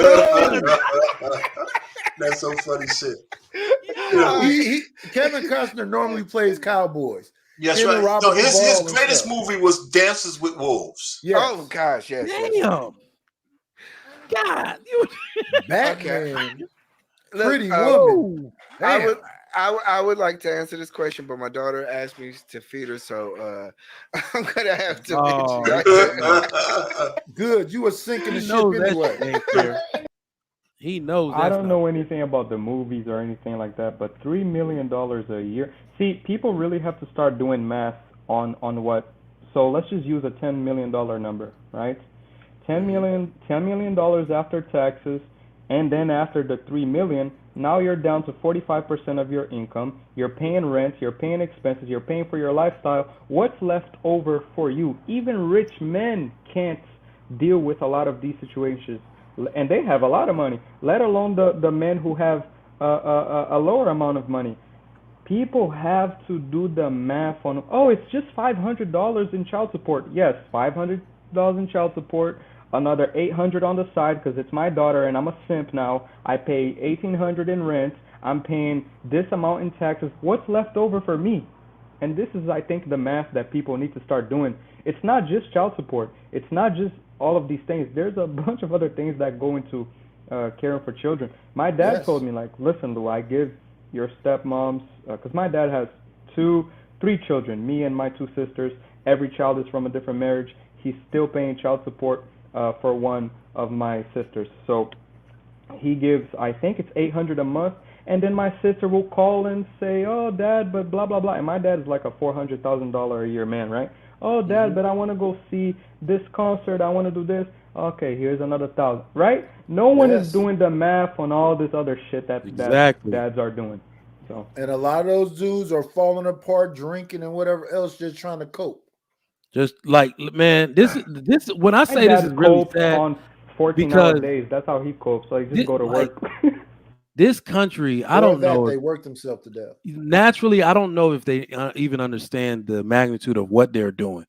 That's so funny shit. Kevin Costner normally plays cowboys. Yes, right. No, his greatest movie was Dances with Wolves. Yes. Oh gosh, yes. Damn. God, Batman. Look, Pretty Woman. I would like to answer this question, but my daughter asked me to feed her, so I'm gonna have to. Good, you were sinking the ship anyway. He knows. I don't know anything about the movies or anything like that, but $3 million a year. See, people really have to start doing math on what. So let's just use a $10 million number, right? $10 million after taxes, and then after the $3 million, now you're down to 45% of your income. You're paying rent, you're paying expenses, you're paying for your lifestyle. What's left over for you? Even rich men can't deal with a lot of these situations. And they have a lot of money, let alone the men who have a lower amount of money. People have to do the math on, it's just $500 in child support. Yes, $500 in child support, another $800 on the side because it's my daughter and I'm a simp now. I pay $1,800 in rent. I'm paying this amount in taxes. What's left over for me? And this is, I think, the math that people need to start doing. It's not just child support. It's not just all of these things. There's a bunch of other things that go into caring for children. My dad told me, like, listen, Lou, I give your stepmoms, because my dad has two 3 children, me and my 2 sisters. Every child is from a different marriage. He's still paying child support for one of my sisters. So he gives, I think it's $800 a month. And then my sister will call and say, "Oh, Dad, but blah, blah, blah." And my dad is like a $400,000 a year man, right? "Oh, Dad, but I want to go see this concert. I want to do this." "Okay, here's another $1,000," right? No one is doing the math on all this other shit that dads are doing. So, and a lot of those dudes are falling apart, drinking and whatever else, just trying to cope. Just like, man, this when I say this is really sad on 14-hour days. That's how he copes. So he just go to work. This country, I don't know. They work themselves to death. Naturally, I don't know if they even understand the magnitude of what they're doing.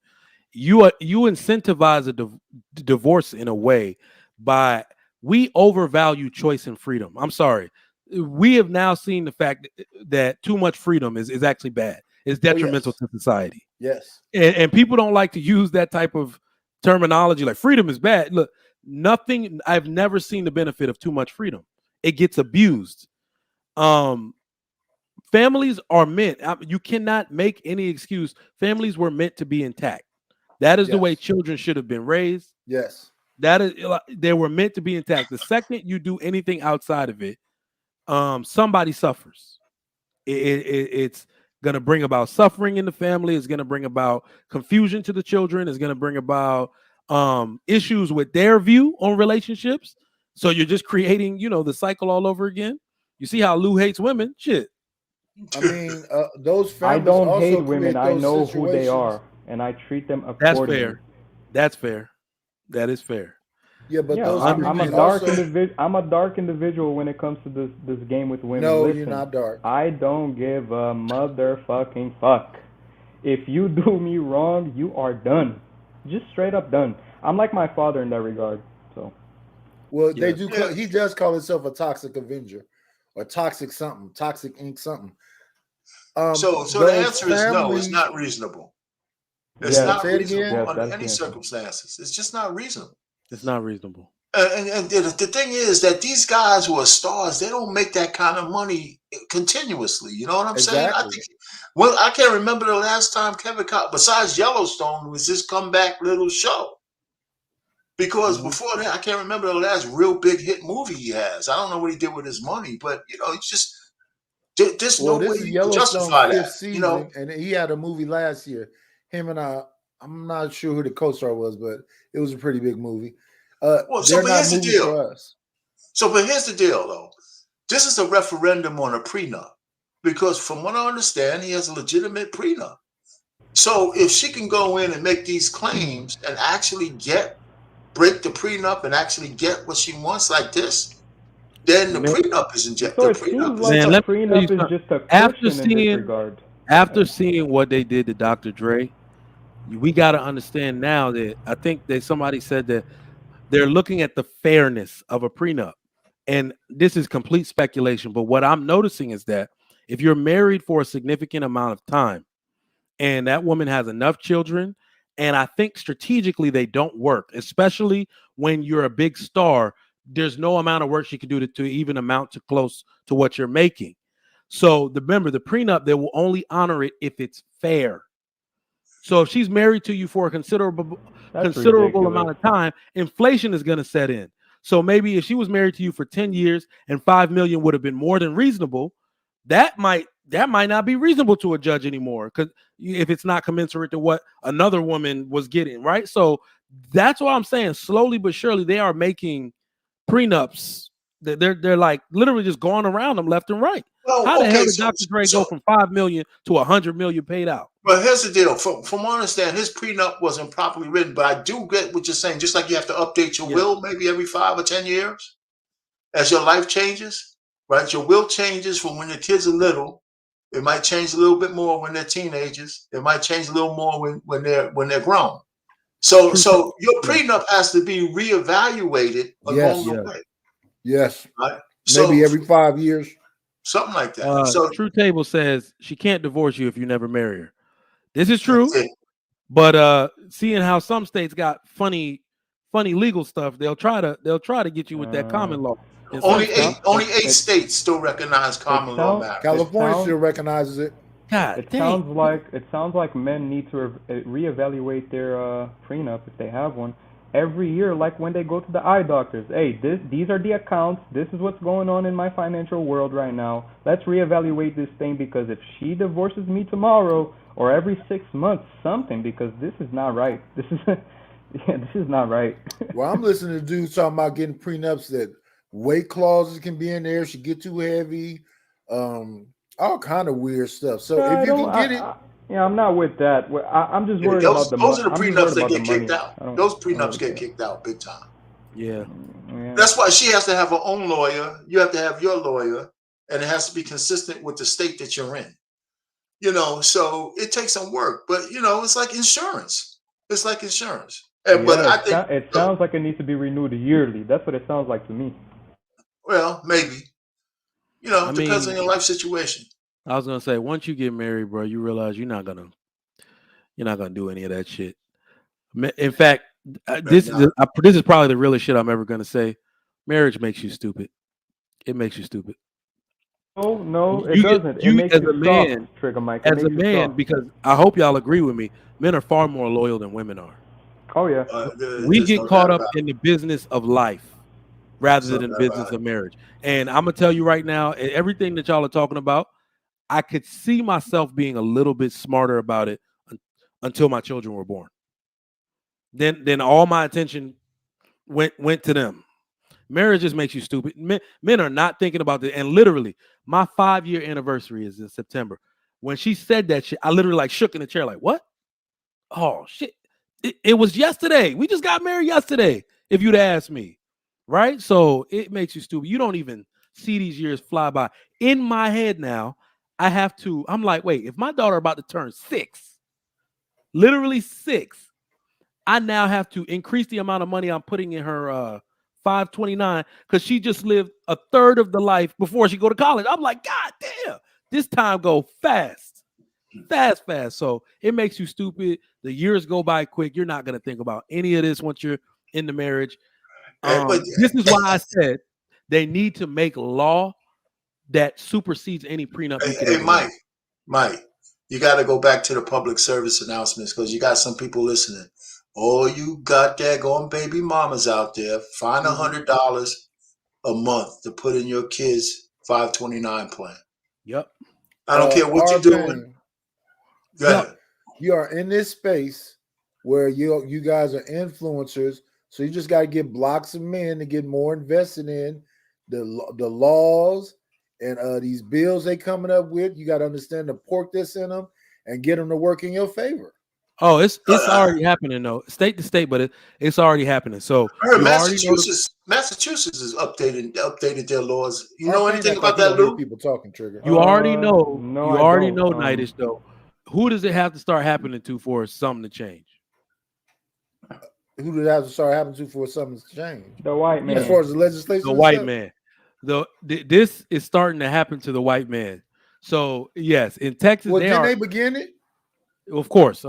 You incentivize a divorce in a way by we overvalue choice and freedom. I'm sorry. We have now seen the fact that too much freedom is actually bad. It's detrimental to society. Yes. And people don't like to use that type of terminology like freedom is bad. Look, I've never seen the benefit of too much freedom. It gets abused. Families are meant, you cannot make any excuse. Families were meant to be intact. That is the way children should have been raised. Yes. That is, they were meant to be intact. The second you do anything outside of it, somebody suffers. It's going to bring about suffering in the family. It's going to bring about confusion to the children. It's going to bring about issues with their view on relationships. So you're just creating, the cycle all over again. You see how Lou hates women? Shit. I mean, those families. I don't hate women. I know who they are, and I treat them accordingly. That's fair. That is fair. Yeah, but those I'm a dark individual. I'm a dark individual when it comes to this game with women. No, Listen, you're not dark. I don't give a motherfucking fuck. If you do me wrong, you are done. Just straight up done. I'm like my father in that regard. So. Well, they do. He does call himself a toxic avenger, or toxic something, toxic ink something. So the answer is no. It's not reasonable. It's not reasonable under any circumstances. It's just not reasonable. It's not reasonable. And the thing is that these guys who are stars, they don't make that kind of money continuously. You know what I'm saying? I think. Well, I can't remember the last time Kevin Costner, besides Yellowstone, was this comeback little show. Because before that, I can't remember the last real big hit movie he has. I don't know what he did with his money, but it's just there's no way you can justify that. Season, and he had a movie last year. Him and I'm not sure who the co-star was, but it was a pretty big movie. But here's the deal. But here's the deal, though. This is a referendum on a prenup, because from what I understand, he has a legitimate prenup. So if she can go in and make these claims and actually break the prenup and actually get what she wants like this, then the prenup is injected. So it seems like a prenup is just a cushion in this regard. After seeing what they did to Dr. Dre, we got to understand now that I think that somebody said that they're looking at the fairness of a prenup. And this is complete speculation. But what I'm noticing is that if you're married for a significant amount of time and that woman has enough children, and I think strategically they don't work, especially when you're a big star, there's no amount of work she can do to even amount to close to what you're making. So remember, the prenup, they will only honor it if it's fair. So if she's married to you for a considerable amount of time, inflation is going to set in. So maybe if she was married to you for 10 years and $5 million would have been more than reasonable, that might not be reasonable to a judge anymore, because if it's not commensurate to what another woman was getting, right? So that's what I'm saying. Slowly but surely, they are making prenups. They're like literally just going around them left and right. Well, how the hell did Dr. Dre go from $5 million to $100 million paid out? Well, here's the deal. From what I understand, his prenup wasn't properly written, but I do get what you're saying. Just like you have to update your will maybe every 5 or 10 years as your life changes, right? Your will changes from when your kids are little. It might change a little bit more when they're teenagers. It might change a little more when they're grown. So your prenup has to be reevaluated along the way. Yes. Right? Maybe every 5 years. Something like that. True Table says she can't divorce you if you never marry her. This is true. But seeing how some states got funny legal stuff, they'll try to get you with that common law. Only eight states still recognize common law marriage. California still recognizes it. God It dang. sounds like men need to reevaluate their prenup if they have one every year, like when they go to the eye doctors. Hey, these are the accounts. This is what's going on in my financial world right now. Let's reevaluate this thing, because if she divorces me tomorrow or every 6 months, something, because this is not right. This is this is not right. Well, I'm listening to dudes talking about getting prenups that weight clauses can be in there. She get too heavy, all kind of weird stuff. So if you can get it. Yeah, I'm not with that. I'm just worried about the money. Those are the prenups that get kicked out. Those prenups get kicked out big time. Yeah. That's why she has to have her own lawyer. You have to have your lawyer, and it has to be consistent with the state that you're in. So it takes some work, but it's like insurance. It's like insurance. But I think it sounds like it needs to be renewed yearly. That's what it sounds like to me. Well, maybe. It depends on your life situation. I was gonna say, once you get married, bro, you realize you're not gonna do any of that shit. In fact, this is probably the realest shit I'm ever gonna say. Marriage makes you stupid. It makes you stupid. Oh no, it doesn't. It makes you soft, Trigger Mike. As a man, because I hope y'all agree with me, men are far more loyal than women are. Oh yeah. We get caught up in the business of life rather than the business of marriage. And I'm gonna tell you right now, everything that y'all are talking about, I could see myself being a little bit smarter about it until my children were born. Then all my attention went to them. Marriage just makes you stupid. Men are not thinking about this. And literally, my 5-year anniversary is in September. When she said that shit, I literally shook in the chair like, what? Oh shit. It was yesterday. We just got married yesterday, if you'd asked me. Right? So it makes you stupid. You don't even see these years fly by. In my head now, I'm like, wait, if my daughter about to turn 6, literally 6, I now have to increase the amount of money I'm putting in her 529 because she just lived a third of the life before she go to college. I'm like, God damn, this time go fast. So it makes you stupid. The years go by quick. You're not going to think about any of this once you're in the marriage. This is why I said they need to make law that supersedes any prenup. Hey, Mike, you got to go back to the public service announcements because you got some people listening. Oh, you got daggone baby mamas out there. Find $100 a month to put in your kids' 529 plan. Yep. I don't care what you're doing. Go ahead. You are in this space where you guys are influencers, so you just got to get blocks of men to get more invested in the laws and these bills they coming up with. You got to understand the pork that's in them and get them to work in your favor. Oh, it's already happening though, state to state, but it's already happening. So I heard Massachusetts has updated their laws. You know anything about that, Lou? People talking, Trigger. You already know. No, you already know, Nightish though. Who does it have to start happening to for something to change? Who does it have to start happening to for something to change? The white man. As far as the legislation, the white man. This is starting to happen to the white man. So yes, in Texas, they begin it. Of course,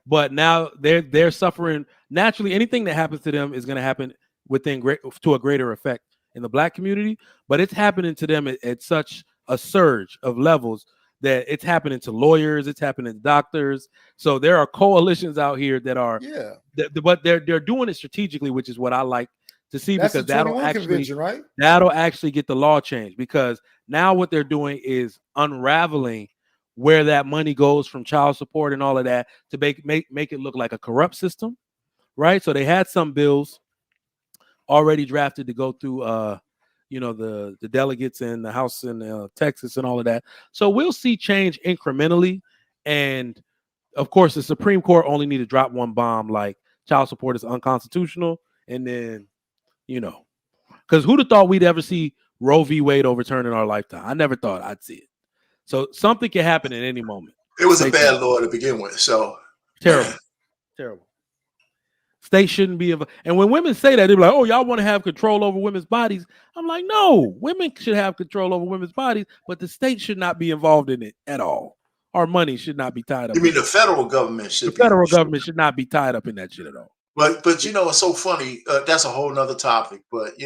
but now they're suffering naturally. Anything that happens to them is going to happen to a greater effect in the Black community. But it's happening to them at such a surge of levels that it's happening to lawyers, it's happening to doctors. So there are coalitions out here that are, but they're doing it strategically, which is what I like to see. That's because that'll actually get the law changed. Because now what they're doing is unraveling where that money goes from child support and all of that to make it look like a corrupt system, right? So they had some bills already drafted to go through, the delegates in the House in Texas and all of that. So we'll see change incrementally. And of course, the Supreme Court only need to drop one bomb, like child support is unconstitutional. And then, because who'd have thought we'd ever see Roe v. Wade overturned in our lifetime? I never thought I'd see it. So something can happen at any moment. It was a bad law to begin with. So terrible. States shouldn't be involved. And when women say that, they're like, "Oh, y'all want to have control over women's bodies?" I'm like, "No, women should have control over women's bodies, but the state should not be involved in it at all. Our money should not be tied up." You mean the federal government should? The federal government should not be tied up in that shit at all. But it's so funny. That's a whole nother topic. But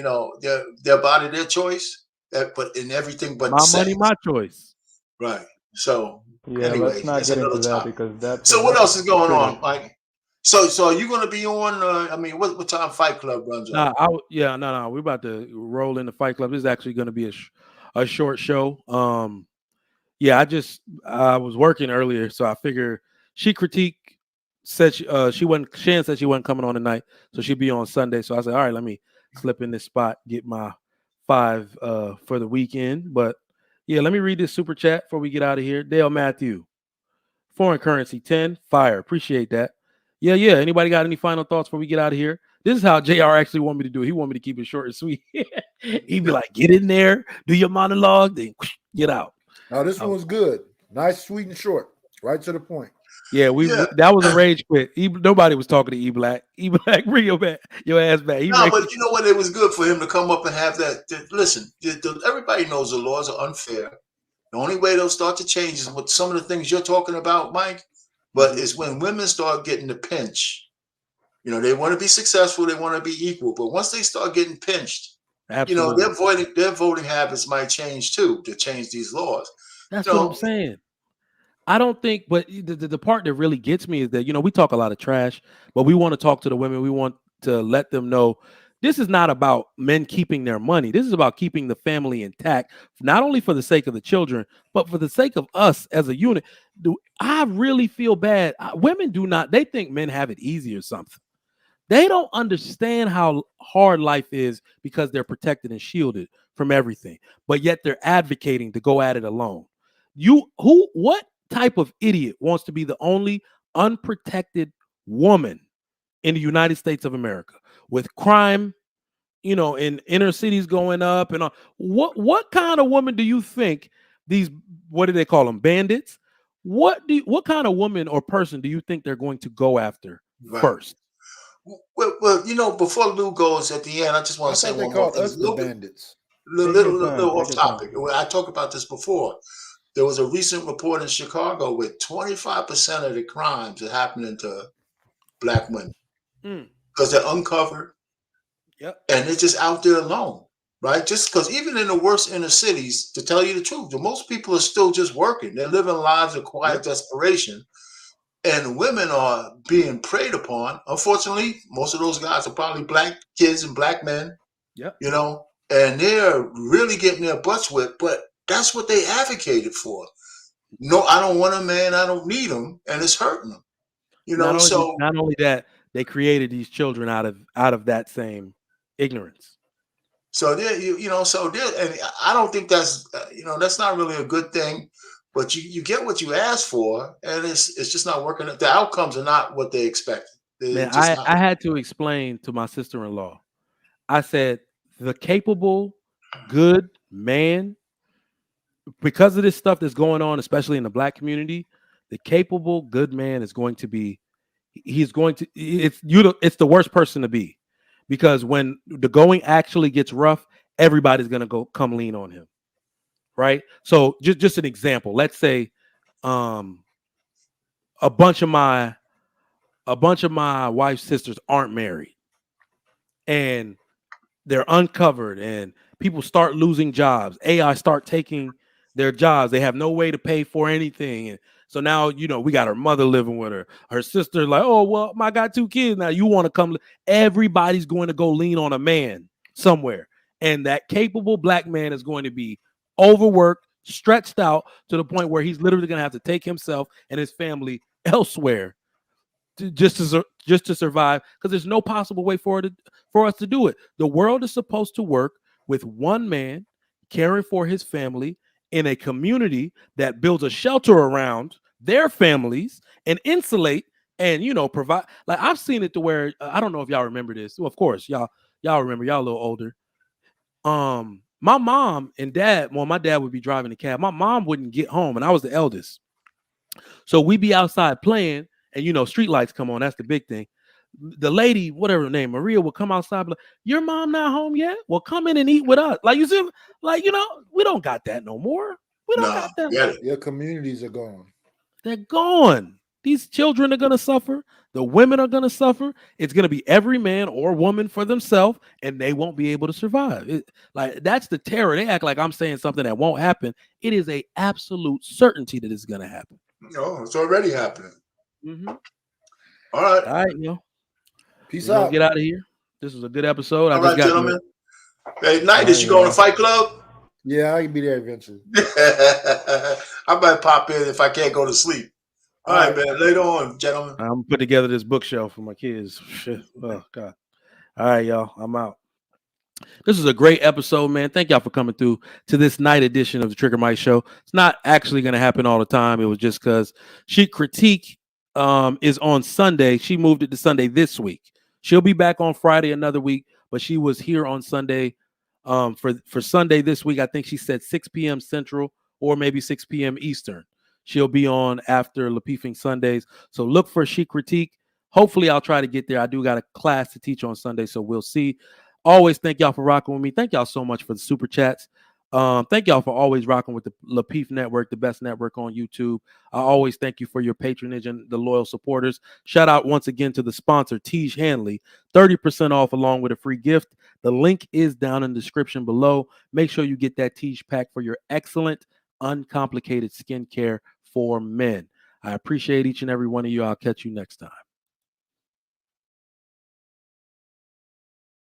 their body, their choice. But in everything, but my money, my choice. Right. So Yeah, anyway, let's not get into that because that's. So what else is going on, Mike? So are you going to be on? I mean, what time Fight Club runs on? No. We're about to roll in the Fight Club. This is actually going to be a short show. Yeah, I was working earlier, so I figure she said Shan said she wasn't coming on tonight, so she'd be on Sunday. So I said, all right, let me slip in this spot, get my 5 for the weekend. But yeah, let me read this super chat before we get out of here. Dale Matthew, foreign currency 10, fire. Appreciate that. Yeah. Anybody got any final thoughts before we get out of here? This is how JR actually want me to do it. He want me to keep it short and sweet. He'd be like, get in there, do your monologue, then get out. Now this one was good. Nice, sweet, and short. Right to the point. Yeah, that was a rage quit. Nobody was talking to E Black. E Black, bring your ass back. But you know what? It was good for him to come up and have that. Listen, everybody knows the laws are unfair. The only way they'll start to change is with some of the things you're talking about, Mike. But it's when women start getting the pinch. You know, they want to be successful, they want to be equal. But once they start getting pinched, absolutely, their voting habits might change too to change these laws. That's what I'm saying. I don't think, but the part that really gets me is that, we talk a lot of trash, but we want to talk to the women. We want to let them know this is not about men keeping their money. This is about keeping the family intact, not only for the sake of the children, but for the sake of us as a unit. I really feel bad. Women they think men have it easy or something. They don't understand how hard life is because they're protected and shielded from everything, but yet they're advocating to go at it alone. What type of idiot wants to be the only unprotected woman in the United States of America with crime, in inner cities going up and all? What kind of woman do you think these, what do they call them, bandits? What kind of woman or person do you think they're going to go after first? Well, before Lou goes at the end, I just want to say one more thing. The bandits. Little off topic. I talked about this before. There was a recent report in Chicago where 25% of the crimes are happening to Black women because they're uncovered. Yep. And they're just out there alone, right? Just because even in the worst inner cities, to tell you the truth, most people are still just working. They're living lives of quiet desperation. And women are being preyed upon. Unfortunately, most of those guys are probably Black kids and Black men. Yep. And they're really getting their butts whipped, but that's what they advocated for. No, I don't want a man. I don't need him, and it's hurting them. Not only that, they created these children out of that same ignorance. So there, and I don't think that's that's not really a good thing. But you get what you asked for, and it's just not working. The outcomes are not what they expected. Man, I had to explain to my sister-in-law. I said the capable, good man, because of this stuff that's going on, especially in the Black community, the capable, good man is going to be. It's the worst person to be, because when the going actually gets rough, everybody's gonna come lean on him. Right. So just an example. Let's say a bunch of my wife's sisters aren't married and they're uncovered and people start losing jobs. AI start taking their jobs. They have no way to pay for anything. And so now, we got her mother living with her. Her sister like, oh, well, I got 2 kids. Now you want to come. Everybody's going to go lean on a man somewhere. And that capable Black man is going to be overworked, stretched out to the point where he's literally going to have to take himself and his family elsewhere just to survive, because there's no possible way for us to do it. The world is supposed to work with one man caring for his family in a community that builds a shelter around their families and insulate and provide. Like, I've seen it to where I don't know if y'all remember this. Well, of course y'all remember. Y'all a little older. My mom and dad, my dad would be driving the cab. My mom wouldn't get home, and I was the eldest. So we'd be outside playing, and street lights come on. That's the big thing. The lady, whatever her name, Maria, would come outside, like, your mom not home yet? Well, come in and eat with us. Like, you see, like, we don't got that no more. We don't got that. Your communities are gone. They're gone. These children are going to suffer. The women are going to suffer. It's going to be every man or woman for themselves, and they won't be able to survive. Like, that's the terror. They act like I'm saying something that won't happen. It is a absolute certainty that it's going to happen. No, it's already happening. Mm-hmm. All right. All right, yo. Peace out. Get out of here. This was a good episode. All right, gentlemen. Hey, Night, did you go to Fight Club? Yeah, I can be there eventually. I might pop in if I can't go to sleep. All right, man. Later on, gentlemen. I'm putting together this bookshelf for my kids. Shit. Oh, God. All right, y'all. I'm out. This is a great episode, man. Thank y'all for coming through to this night edition of the Trigger Mike Show. It's not actually going to happen all the time. It was just because Chic Critique is on Sunday. She moved it to Sunday this week. She'll be back on Friday another week, but she was here on Sunday for Sunday this week. I think she said 6 p.m. Central or maybe 6 p.m. Eastern. She'll be on after Lapeefing Sundays. So look for Chic Critique. Hopefully, I'll try to get there. I do got a class to teach on Sunday, so we'll see. Always thank y'all for rocking with me. Thank y'all so much for the super chats. Thank y'all for always rocking with the Lapeef Network, the best network on YouTube. I always thank you for your patronage and the loyal supporters. Shout out once again to the sponsor, Tej Hanley. 30% off along with a free gift. The link is down in the description below. Make sure you get that Tej pack for your excellent, uncomplicated skincare for men. I appreciate each and every one of you. I'll catch you next time.